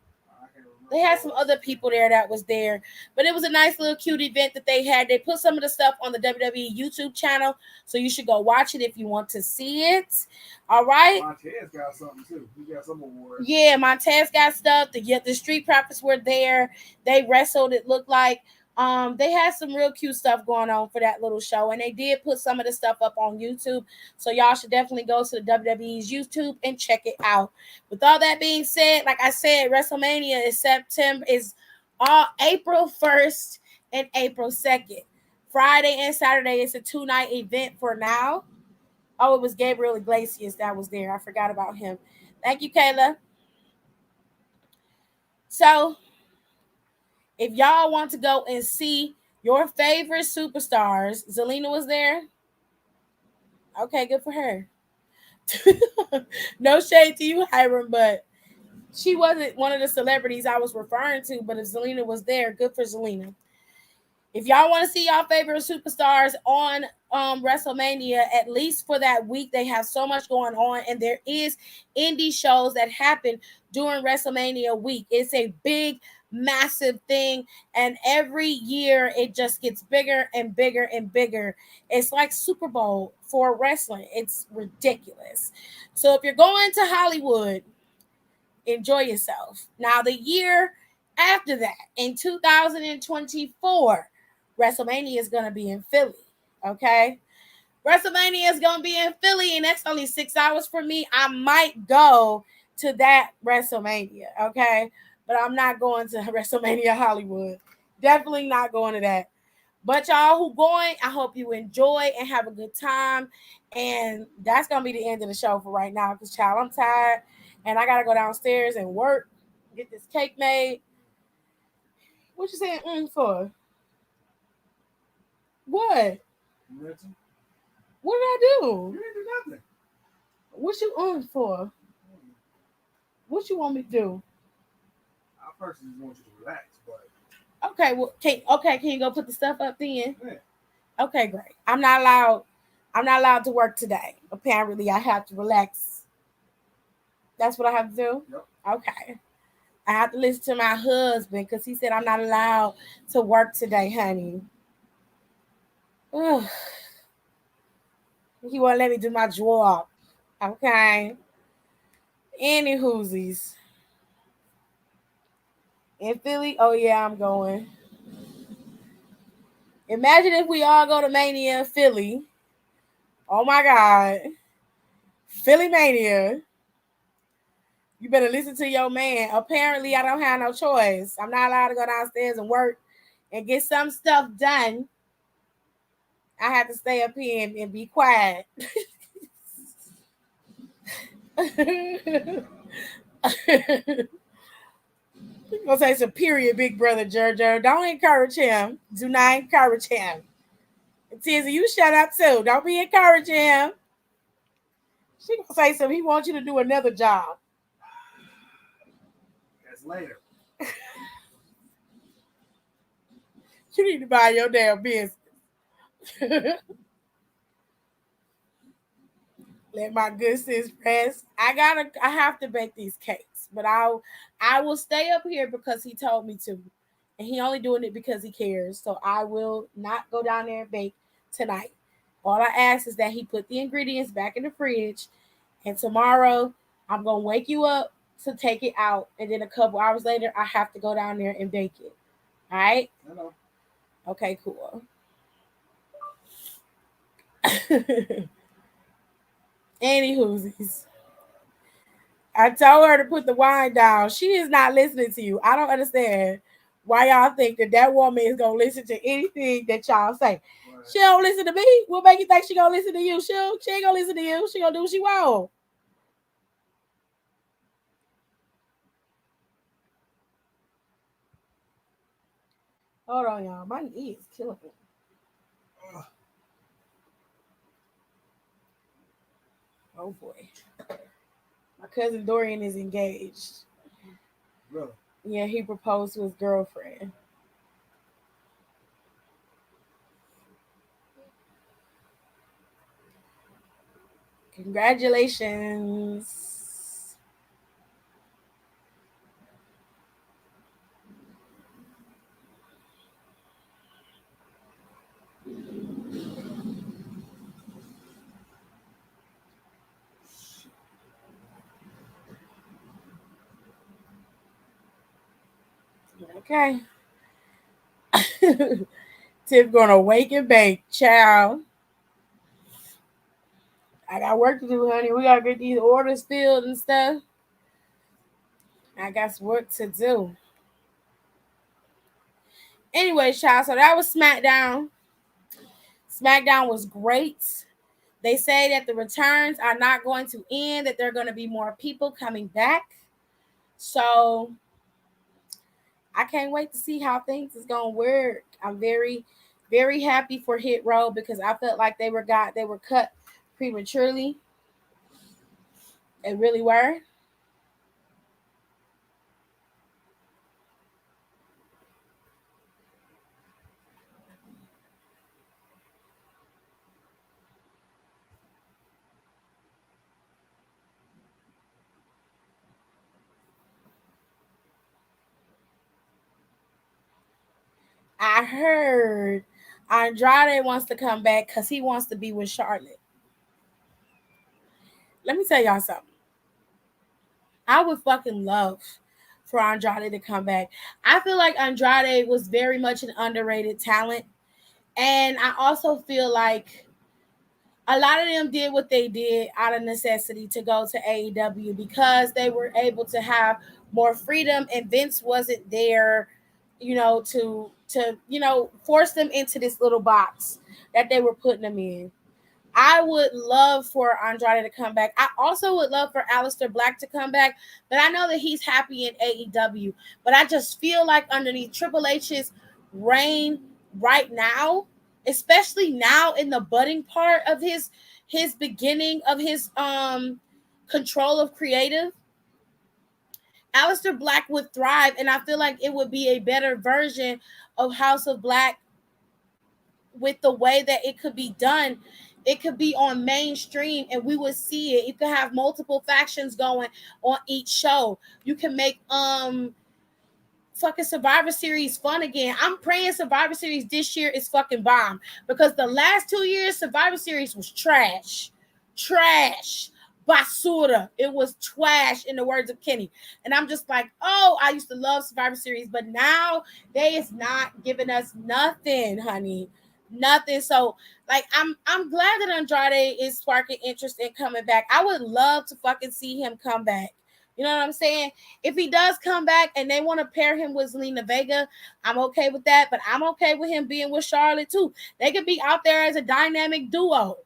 They had some other people there that was there, but it was a nice little cute event that they had. They put some of the stuff on the WWE YouTube channel, so you should go watch it if you want to see it. All right. Montez got something too. He got some awards. Yeah, Montez got stuff. The Street Profits were there. They wrestled. It looked like they had some real cute stuff going on for that little show, and they did put some of the stuff up on YouTube. So y'all should definitely go to the WWE's YouTube and check it out. With all that being said, like I said, WrestleMania is April 1st and April 2nd. Friday and Saturday is a 2-night event for now. Oh, it was Gabriel Iglesias that was there. I forgot about him. Thank you, Kayla. So, if y'all want to go and see your favorite superstars, Zelina was there. Okay, good for her. No shade to you, Hiram, but she wasn't one of the celebrities I was referring to. But if Zelina was there, good for Zelina. If y'all want to see y'all favorite superstars on WrestleMania, at least for that week, they have so much going on, and there is indie shows that happen during WrestleMania week. It's a big, massive thing, and every year it just gets bigger and bigger and bigger. It's like Super Bowl for wrestling. It's ridiculous. So if you're going to Hollywood, enjoy yourself. Now, the year after that, in 2024, WrestleMania is going to be in Philly, okay? WrestleMania is going to be in Philly, and that's only 6 hours for me. I might go to that WrestleMania, okay? But I'm not going to WrestleMania Hollywood. Definitely not going to that. But y'all who going, I hope you enjoy and have a good time. And that's going to be the end of the show for right now because, child, I'm tired, and I got to go downstairs and work, get this cake made. What you saying for? What? Nothing. What did I do? You didn't do nothing. What you for? What you want me to do? I personally just want you to relax, but Okay, well, can you go put the stuff up then? yeah. Okay, great. I'm not allowed to work today. Apparently, I have to relax. That's what I have to do? Yep. Okay. I have to listen to my husband because he said I'm not allowed to work today, honey. Ugh. He won't let me do my job. Okay. Any whoosies. In Philly? Oh, yeah, I'm going. Imagine if we all go to Mania Philly. Oh, my God. Philly Mania. You better listen to your man. Apparently, I don't have no choice. I'm not allowed to go downstairs and work and get some stuff done I had to stay up here and be quiet. You gonna say some period, big brother Jojo. Don't encourage him. Do not encourage him. Tizzy, you shut up too. Don't be encouraging him. She gonna say something. He wants you to do another job. That's later. You need to buy your damn business. Let my good sis rest. I have to bake these cakes, but I will stay up here because he told me to. And he only doing it because he cares. So I will not go down there and bake tonight. All I ask is that he put the ingredients back in the fridge, and tomorrow I'm gonna wake you up to take it out, and then a couple hours later I have to go down there and bake it. All right? Hello. Okay, cool. Anywhoosies. I told her to put the wine down. She is not listening to you. I don't understand why y'all think that woman is gonna listen to anything that y'all say. Right. She don't listen to me. What make you think she gonna listen to you? She ain't gonna listen to you. She gonna do what she want. Hold on, y'all. My knee is killing me. Oh boy. My cousin Dorian is engaged. Really? Yeah, he proposed to his girlfriend. Congratulations. Okay. Tip gonna wake and bake, child. I got work to do, honey. We gotta get these orders filled and stuff. I got some work to do. Anyway, child, so that was Smackdown. Smackdown was great. They say that the returns are not going to end, that there are going to be more people coming back. So I can't wait to see how things is going to work. I'm very, very happy for Hit Row because I felt like they were cut prematurely. They really were. I heard Andrade wants to come back because he wants to be with Charlotte. Let me tell y'all something. I would fucking love for Andrade to come back. I feel like Andrade was very much an underrated talent. And I also feel like a lot of them did what they did out of necessity to go to AEW because they were able to have more freedom and Vince wasn't there, to force them into this little box that they were putting them in. I would love for Andrade to come back. I also would love for Aleister Black to come back, but I know that he's happy in AEW. But I just feel like underneath Triple H's reign right now, especially now in the budding part of his beginning of his control of creative, Aleister Black would thrive, and I feel like it would be a better version of House of Black with the way that it could be done. It could be on mainstream and we would see it. You could have multiple factions going on each show. You can make fucking Survivor Series fun again. I'm praying Survivor Series this year is fucking bomb because the last 2 years Survivor Series was trash. Basura. It was trash in the words of Kenny. And I'm just like, oh, I used to love Survivor Series, but now they is not giving us nothing, honey. Nothing. So like I'm glad that Andrade is sparking interest in coming back. I would love to fucking see him come back You know what I'm saying? If he does come back and they want to pair him with Zelina Vega, I'm okay with that. But I'm okay with him being with Charlotte too. They could be out there as a dynamic duo.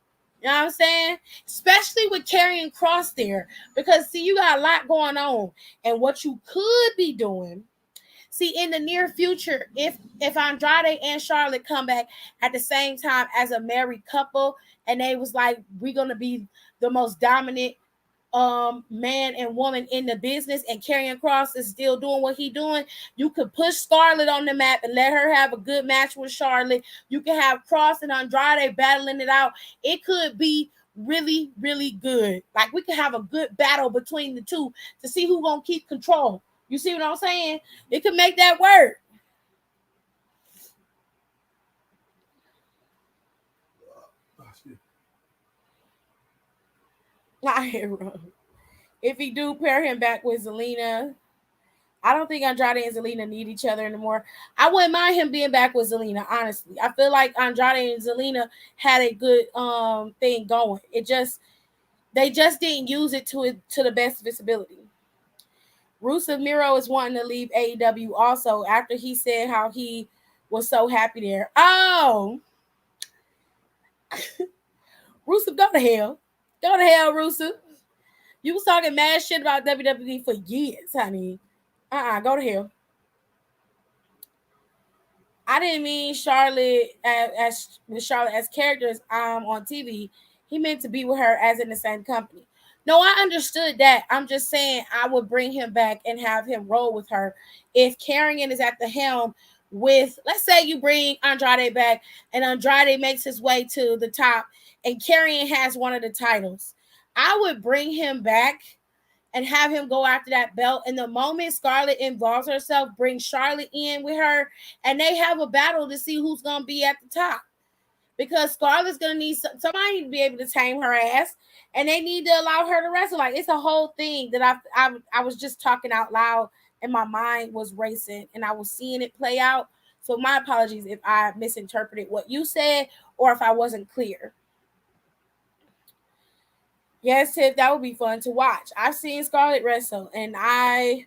You know what I'm saying? Especially with Karrion Kross there. Because, see, you got a lot going on. And what you could be doing, see, in the near future, if Andrade and Charlotte come back at the same time as a married couple, and they was like, we're going to be the most dominant man and woman in the business, and Karrion Kross is still doing what he doing, you could push Scarlett on the map and let her have a good match with Charlotte. You can have Kross and Andrade battling it out. It could be really, really good. Like, we could have a good battle between the two to see who's gonna keep control. You see what I'm saying? It could make that work. If he do pair him back with Zelina, I don't think Andrade and Zelina need each other anymore. I wouldn't mind him being back with Zelina, honestly. I feel like Andrade and Zelina had a good thing going. They just didn't use it to the best of its ability. Rusev Miro is wanting to leave AEW also after he said how he was so happy there. Oh, Rusev, go to hell. Go to hell, Rusev. You was talking mad shit about WWE for years, honey. Go to hell. I didn't mean Charlotte as Charlotte as characters on TV. He meant to be with her as in the same company. No, I understood that. I'm just saying I would bring him back and have him roll with her. If Karrion is at the helm with, let's say you bring Andrade back and Andrade makes his way to the top and Karrion has one of the titles, I would bring him back and have him go after that belt. And the moment Scarlett involves herself, bring Charlotte in with her, and they have a battle to see who's going to be at the top. Because Scarlett's going to need somebody to be able to tame her ass, and they need to allow her to wrestle. Like, it's a whole thing that I was just talking out loud, and my mind was racing, and I was seeing it play out. So my apologies if I misinterpreted what you said or if I wasn't clear. Yes, Tiff, that would be fun to watch. I've seen Scarlett wrestle, and I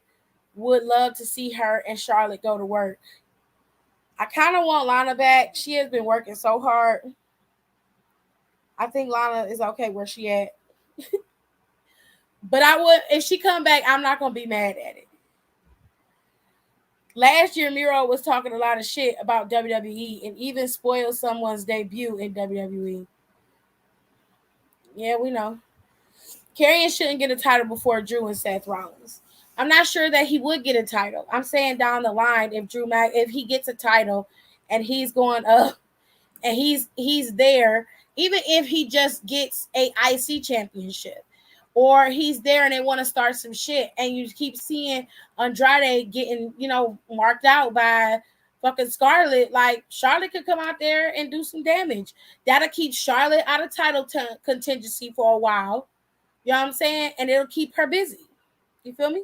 would love to see her and Charlotte go to work. I kind of want Lana back. She has been working so hard. I think Lana is okay where she at. But I would, if she come back, I'm not going to be mad at it. Last year, Miro was talking a lot of shit about WWE and even spoiled someone's debut in WWE. Yeah, we know. Karrion shouldn't get a title before Drew and Seth Rollins. I'm not sure that he would get a title. I'm saying down the line, if he gets a title and he's going up and he's there, even if he just gets a IC championship or he's there and they want to start some shit and you keep seeing Andrade getting, marked out by fucking Scarlett, like Charlotte could come out there and do some damage. That'll keep Charlotte out of title contingency for a while. You know what I'm saying? And it'll keep her busy. You feel me?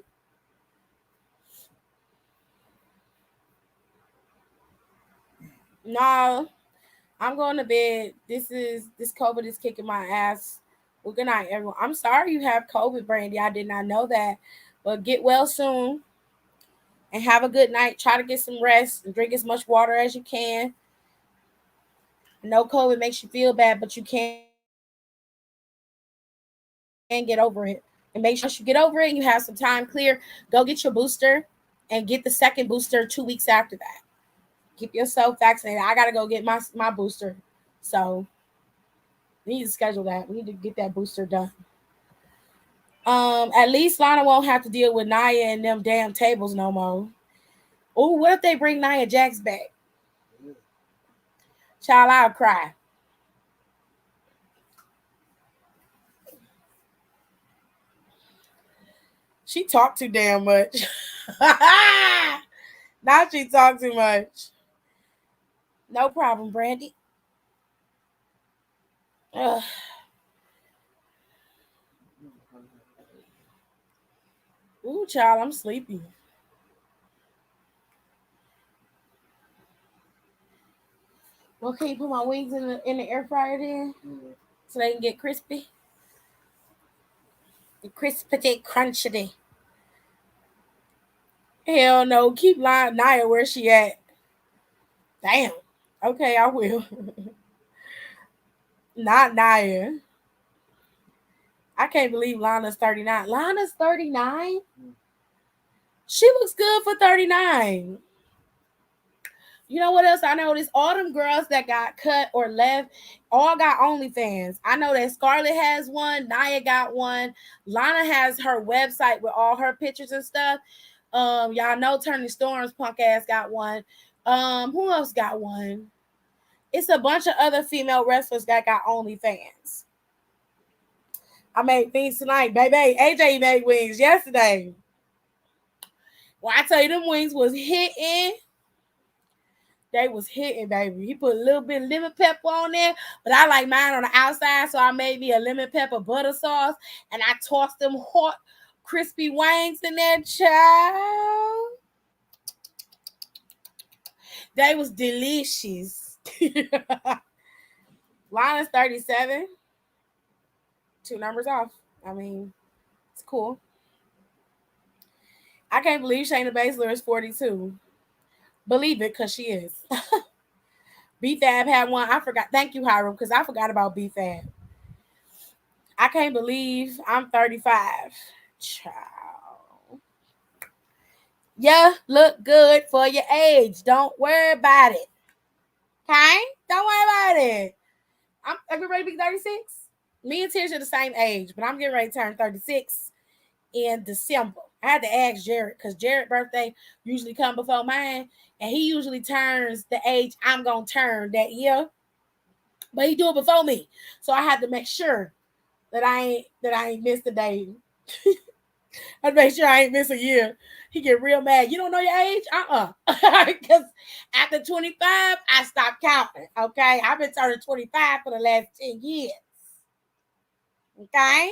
No, I'm going to bed. This COVID is kicking my ass. Well, good night, everyone. I'm sorry you have COVID, Brandy. I did not know that. But get well soon. And have a good night. Try to get some rest and drink as much water as you can. I know COVID makes you feel bad, but you can get over it. And make sure you get over it and you have some time clear. Go get your booster and get the second booster 2 weeks after that. Keep yourself vaccinated. I got to go get my booster. So we need to schedule that. We need to get that booster done. At least Lana won't have to deal with Nia and them damn tables no more. Oh, what if they bring Nia Jax back? Child, I'll cry. She talked too damn much. Now she talked too much. No problem, Brandy. Ugh. Ooh, child, I'm sleepy. Well, can you put my wings in the air fryer then? So they can get crispy? The crispity, crunchity. Hell no. Keep lying, Nia, where she at? Damn. Okay, I will. Not Nia. I can't believe Lana's 39. Lana's 39? She looks good for 39. You know what else I noticed? All them girls that got cut or left all got OnlyFans. I know that Scarlett has one, Nia got one, Lana has her website with all her pictures and stuff. Y'all know Turning Storm's punk ass got one. Who else got one? It's a bunch of other female wrestlers that got OnlyFans. I made things tonight, baby. AJ made wings yesterday. Well, I tell you, them wings was hitting. They was hitting, baby. He put a little bit of lemon pepper on there, but I like mine on the outside, so I made me a lemon pepper butter sauce, and I tossed them hot, crispy wings in there, child. They was delicious. Lana's 37. 2 numbers off. I mean, it's cool. I can't believe Shayna Baszler is 42. Believe it, because she is. B-Fab had one. I forgot. Thank you, Hiram, because I forgot about B-Fab. I can't believe I'm 35. Child. Yeah, look good for your age. Don't worry about it. Okay? Don't worry about it. I'm getting ready to be 36. Me and Tish are the same age, but I'm getting ready to turn 36 in December. I had to ask Jared because Jared's birthday usually come before mine, and he usually turns the age I'm gonna turn that year, but he do it before me, so I had to make sure that I ain't missed a day. I had to make sure I ain't miss a year. He get real mad. You don't know your age? Because after 25, I stopped counting. Okay, I've been turning 25 for the last 10 years. Okay.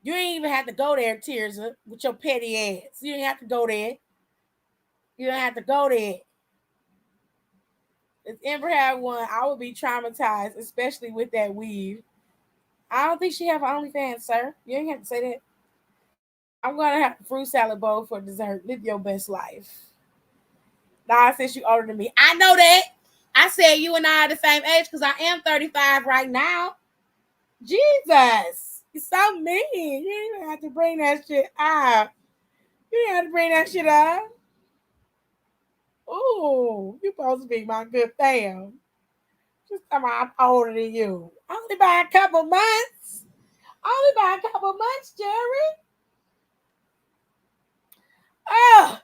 You ain't even have to go there, Tears, with your petty ass. You ain't have to go there. You don't have to go there. If Ember had one, I would be traumatized, especially with that weave. I don't think she have OnlyFans, sir. You ain't have to say that. I'm gonna have a fruit salad bowl for dessert. Live your best life. Nah, since you older than me, I know that. I said you and I are the same age because I am 35 right now. Jesus. It's so mean. You didn't have to bring that shit up. You didn't have to bring that shit up. Ooh, you supposed to be my good fam. Just tell me I'm older than you. Only by a couple months. Only by a couple months, Jerry. Oh.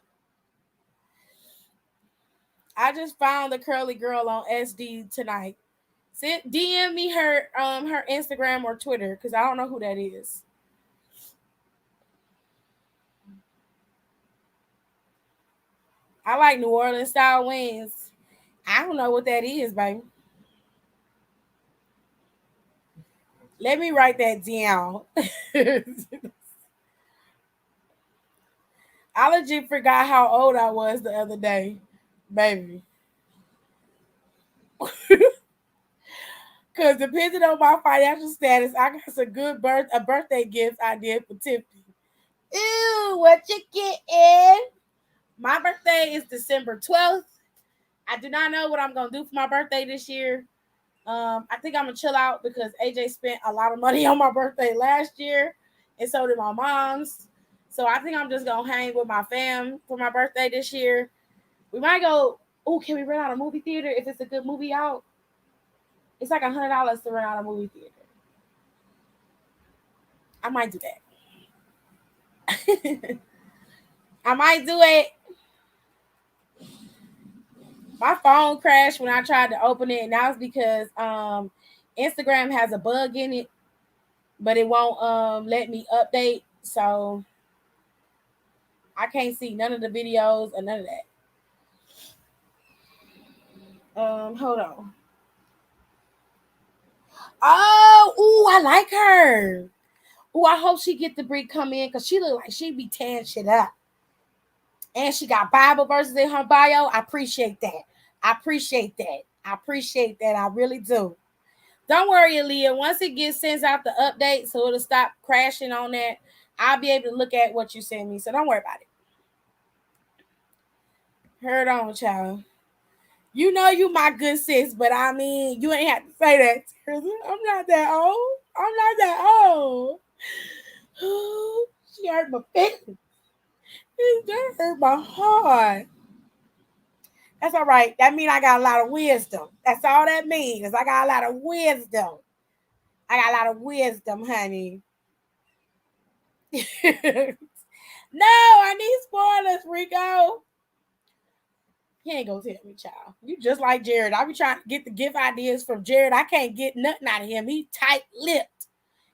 I just found the curly girl on SD tonight. DM me her Instagram or Twitter because I don't know who that is. I like New Orleans style wings. I don't know what that is, baby. Let me write that down. I legit forgot how old I was the other day, baby. Because depending on my financial status, I got some good birthday gifts I did for Tiffany. Ew, what you getting? My birthday is December 12th. I do not know what I'm going to do for my birthday this year. I think I'm going to chill out because AJ spent a lot of money on my birthday last year, and so did my mom's. So I think I'm just going to hang with my fam for my birthday this year. We might go, can we rent out a movie theater if it's a good movie out? It's like $100 to rent out a movie theater. I might do that. I might do it. My phone crashed when I tried to open it, and that was because Instagram has a bug in it, but it won't let me update, so I can't see none of the videos or none of that. Hold on. I like her. I hope she get the break come in because she look like she be tearing shit up. And she got Bible verses in her bio. I appreciate that. I really do. Don't worry, Aaliyah. Once it sends out the update, so it'll stop crashing on that I'll be able to look at what you send me, so don't worry about it. Heard on, child. You know you my good sis, but I mean, you ain't have to say that. I'm not that old. I'm not that old. She hurt my feelings. That hurt my heart. That's all right. That means I got a lot of wisdom. That's all that means. I got a lot of wisdom. I got a lot of wisdom, honey. No, I need spoilers, Rico. He ain't gonna tell me, child. You just like Jared. I be trying to get the gift ideas from Jared. I can't get nothing out of him. He tight-lipped.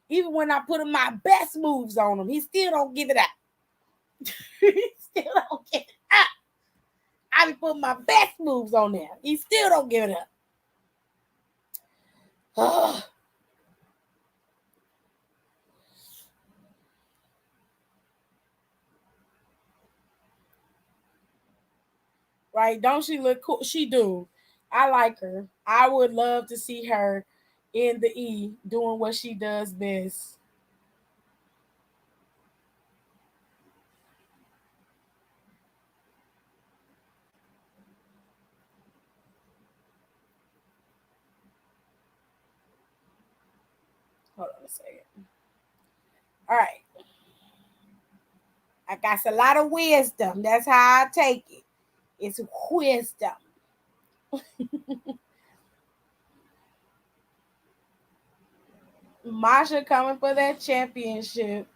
Even when I put him my best moves on him, he still don't give it up. He still don't give it up. I be putting my best moves on there. He still don't give it up. Right? Don't she look cool? She do. I like her. I would love to see her in the E doing what she does best. Hold on a second. All right. I got a lot of wisdom. That's how I take it. It's wisdom. Masha coming for that championship.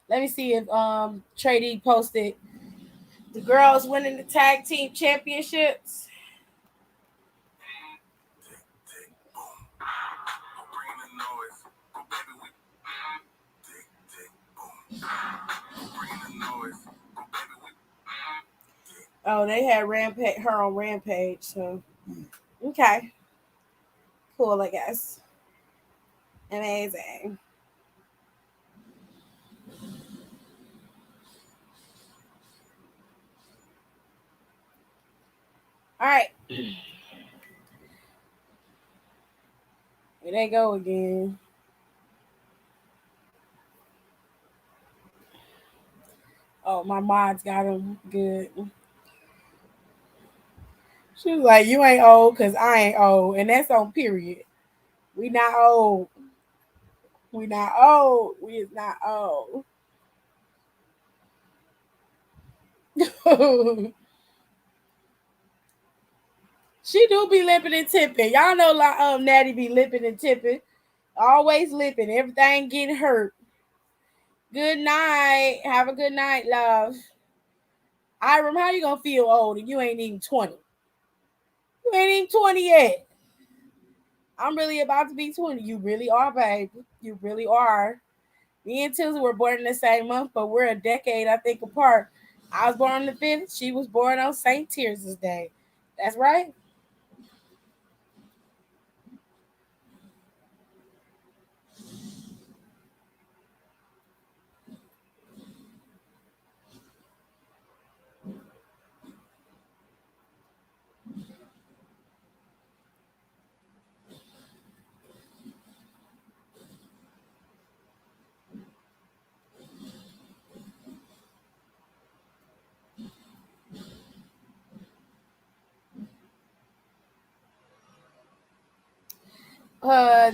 Let me see if Trady posted the girls winning the tag team championships. Oh, they had her on Rampage, so okay. Cool, I guess. Amazing. All right. Here they go again. Oh, my mods got them good. She was like, you ain't old because I ain't old. And that's on period. We not old. We not old. We is not old. She do be lipping and tipping. Y'all know like Natty be lipping and tipping. Always lipping. Everything getting hurt. Good night. Have a good night, love. Iram, how you gonna feel old and you ain't even 20? You ain't even 20 yet. I'm really about to be 20. You really are, babe. You really are. Me and Tilly were born in the same month, but we're a decade, I think, apart. I was born on the 5th. She was born on St. Teresa's Day. That's right.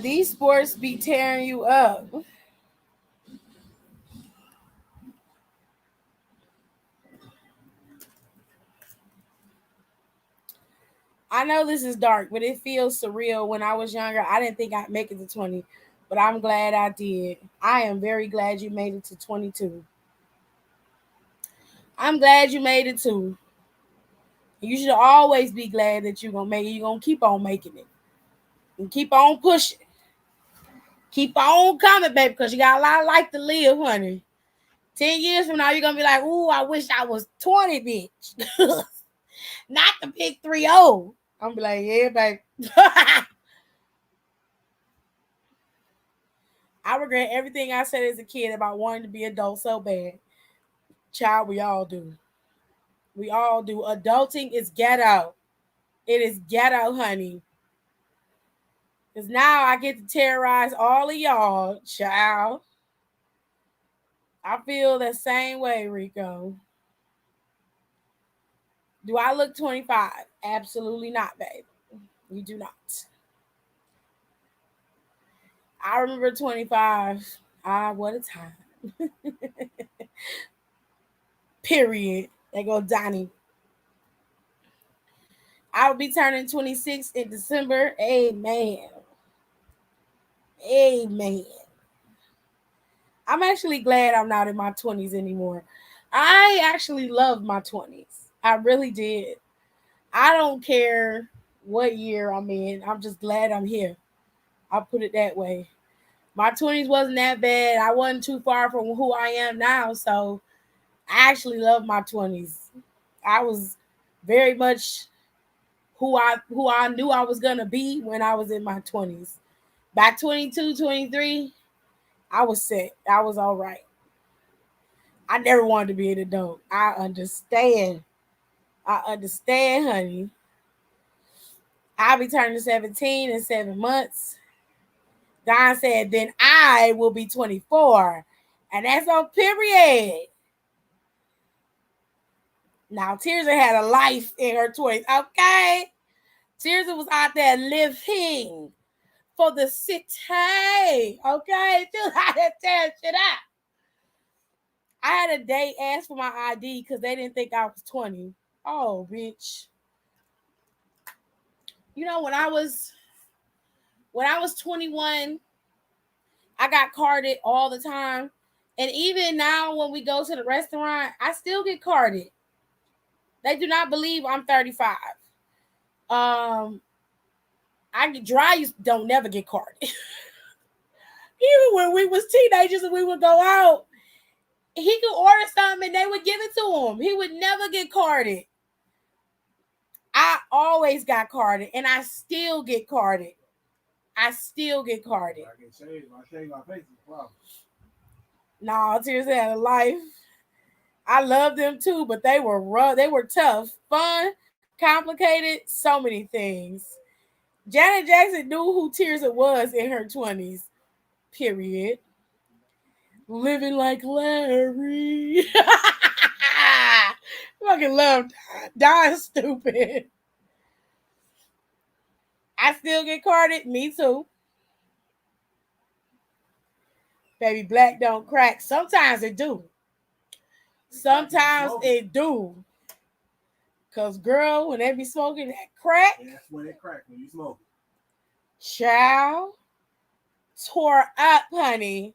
These sports be tearing you up. I know this is dark, but it feels surreal. When I was younger, I didn't think I'd make it to 20, but I'm glad I did. I am very glad you made it to 22. I'm glad you made it too. You should always be glad that you're gonna make it. You're gonna keep on making it. And keep on pushing. Keep on coming, baby, because you got a lot of life to live, honey. 10 years from now, you're gonna be like, ooh, I wish I was 20, bitch. Not the big 3-0. I'm gonna be like, yeah, baby. I regret everything I said as a kid about wanting to be adult so bad. Child, we all do. We all do. Adulting is ghetto. It is ghetto, honey. Because now I get to terrorize all of y'all, child. I feel the same way, Rico. Do I look 25? Absolutely not, babe. You do not. I remember 25. Ah, what a time. Period. There go Donnie. I will be turning 26 in December. Amen. Amen. I'm actually glad I'm not in my 20s anymore. I actually love my 20s. I really did. I don't care what year I'm in. I'm just glad I'm here. I'll put it that way. My 20s wasn't that bad. I wasn't too far from who I am now. So I actually love my 20s. I was very much who I knew I was gonna be when I was in my 20s. By 22, 23, I was set. I was all right. I never wanted to be an adult. I understand. I understand, honey. I'll be turning 17 in 7 months. Don said, then I will be 24. And that's on period. Now, Tirza had a life in her 20s. Okay? Tirza was out there living for the city. Okay? Just how to tear shit out. I had a date ask for my ID because they didn't think I was 20. Oh, bitch. You know, when I was 21, I got carded all the time. And even now when we go to the restaurant, I still get carded. They do not believe I'm 35. Dry don't never get carded. Even when we was teenagers and we would go out, he could order something and they would give it to him. He would never get carded. I always got carded and I still get carded. I still get carded. I can shave my face is a problem. Nah, Tears had a life. I love them too, but they were rough. They were tough, fun, complicated, so many things. Janet Jackson knew who Tears was in her 20s. Period. Living like Larry. Fucking love Don stupid. I still get carded. Me too. Baby, black don't crack. Sometimes it do. Sometimes it do. Cause girl, when they be smoking that crack, yeah, that's when it crack when you smoke. Child, tore up, honey.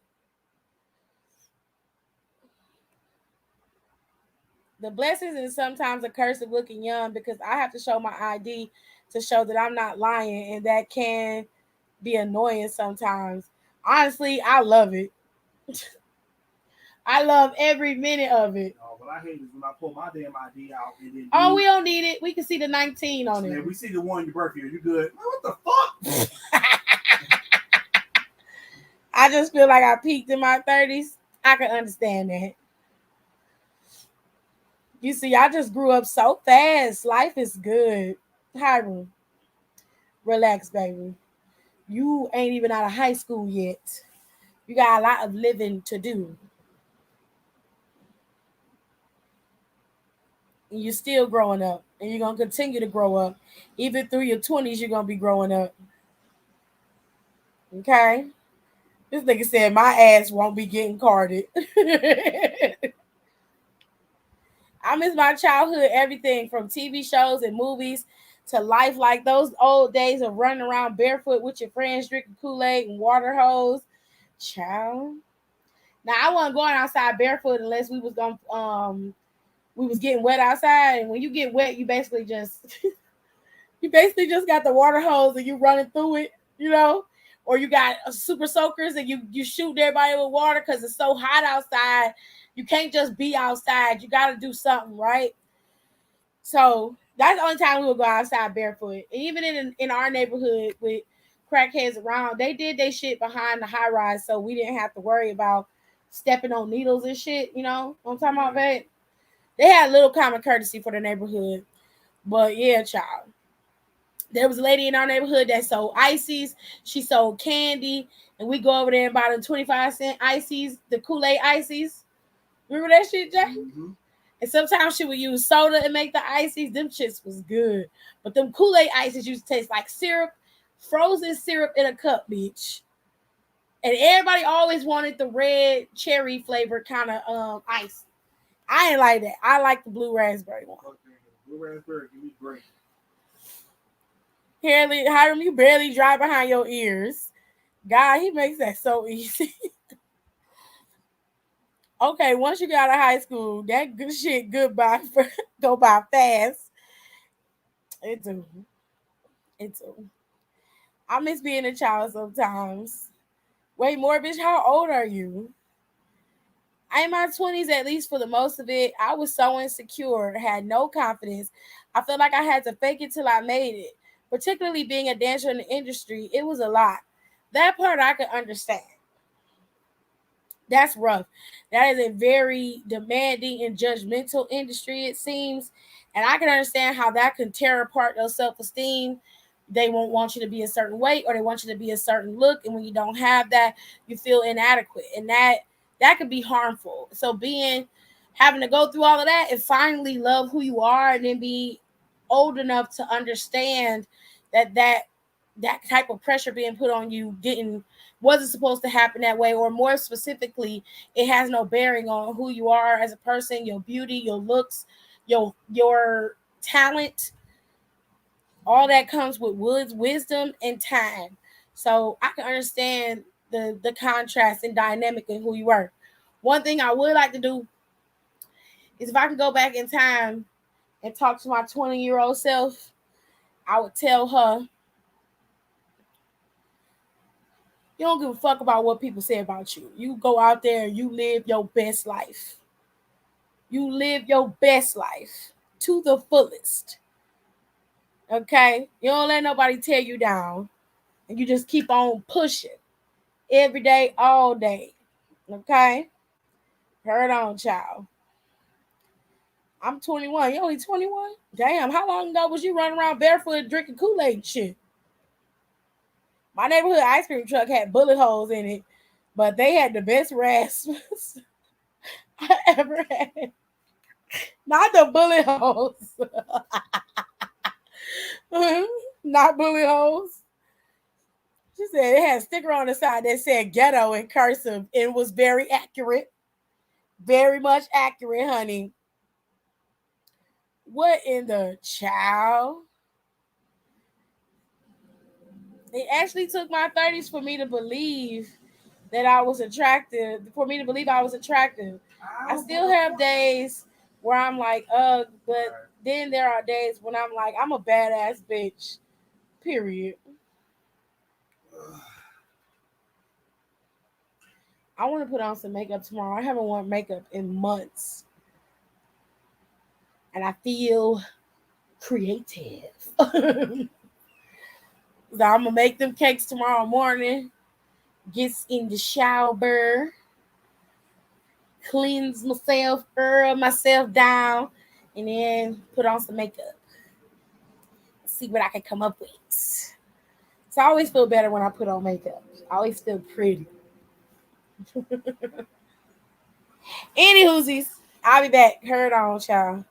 The blessings and sometimes a curse of looking young because I have to show my ID to show that I'm not lying, and that can be annoying sometimes. Honestly, I love it. I love every minute of it. No, what I hate is when I pull my damn ID out and then. Oh, we don't need it. We can see the 19 on it. Yeah, we see the one your birth year. You good? What the fuck? I just feel like I peaked in my 30s. I can understand that. You see, I just grew up so fast. Life is good. Hiram, relax, baby. You ain't even out of high school yet. You got a lot of living to do. And you're still growing up. And you're going to continue to grow up. Even through your 20s, you're going to be growing up. Okay? This nigga said my ass won't be getting carded. I miss my childhood, everything from TV shows and movies to life, like those old days of running around barefoot with your friends, drinking Kool-Aid and water hose. Child. Now I wasn't going outside barefoot unless we was getting wet outside. And when you get wet, you basically just got the water hose and you running through it, you know? Or you got super soakers and you shoot everybody with water because it's so hot outside. You can't just be outside. You got to do something, right? So that's the only time we would go outside barefoot. And even in our neighborhood with crackheads around, they did their shit behind the high rise, so we didn't have to worry about stepping on needles and shit, you know what I'm talking about, babe? They had a little common courtesy for the neighborhood. But yeah, child. There was a lady in our neighborhood that sold ices. She sold candy. And we go over there and buy the 25-cent ices, the Kool-Aid ices. Remember that shit, Jay? Mm-hmm. And sometimes she would use soda and make the ices. Them shits was good. But them Kool-Aid ices used to taste like syrup, frozen syrup in a cup, bitch. And everybody always wanted the red cherry flavor kind of ice. I ain't like that. I like the blue raspberry one. Blue raspberry, give me great. Hiram, you barely dry behind your ears. God, he makes that so easy. Okay, once you got out of high school, that good shit goodbye go by fast. It do. I miss being a child sometimes. Wait, more bitch, how old are you? I'm in my 20s, at least for the most of it. I was so insecure, had no confidence. I felt like I had to fake it till I made it. Particularly being a dancer in the industry, it was a lot. That part I could understand. That's rough. That is a very demanding and judgmental industry, it seems. And I can understand how that can tear apart your self-esteem. They won't want you to be a certain weight, or they want you to be a certain look. And when you don't have that, you feel inadequate. And that could be harmful. So having to go through all of that and finally love who you are, and then be old enough to understand that type of pressure being put on you wasn't supposed to happen that way, or more specifically, it has no bearing on who you are as a person, your beauty, your looks, your talent. All that comes with wisdom and time. So I can understand the contrast and dynamic in who you were. One thing I would like to do is, if I can go back in time and talk to my 20-year-old self, I would tell her, you don't give a fuck about what people say about you. You go out there and you live your best life. You live your best life to the fullest. Okay? You don't let nobody tear you down. And you just keep on pushing. Every day, all day. Okay? Heard on, child. I'm 21. You only 21? Damn, how long ago was you running around barefoot drinking Kool-Aid and shit? My neighborhood ice cream truck had bullet holes in it, but they had the best rasps I ever had. Not the bullet holes. Not bullet holes. She said it had a sticker on the side that said ghetto in cursive, and was very accurate. Very much accurate, honey. What in the child? It actually took my 30s for me to believe that I was attractive. For me to believe I was attractive. I still have days where I'm like, ugh, but then there are days when I'm like, I'm a badass bitch. Period. I want to put on some makeup tomorrow. I haven't worn makeup in months. And I feel creative. So I'm going to make them cakes tomorrow morning. Get in the shower. Cleanse myself, curl myself down. And then put on some makeup. See what I can come up with. So I always feel better when I put on makeup. I always feel pretty. Any hoosies, I'll be back. Heard on, y'all.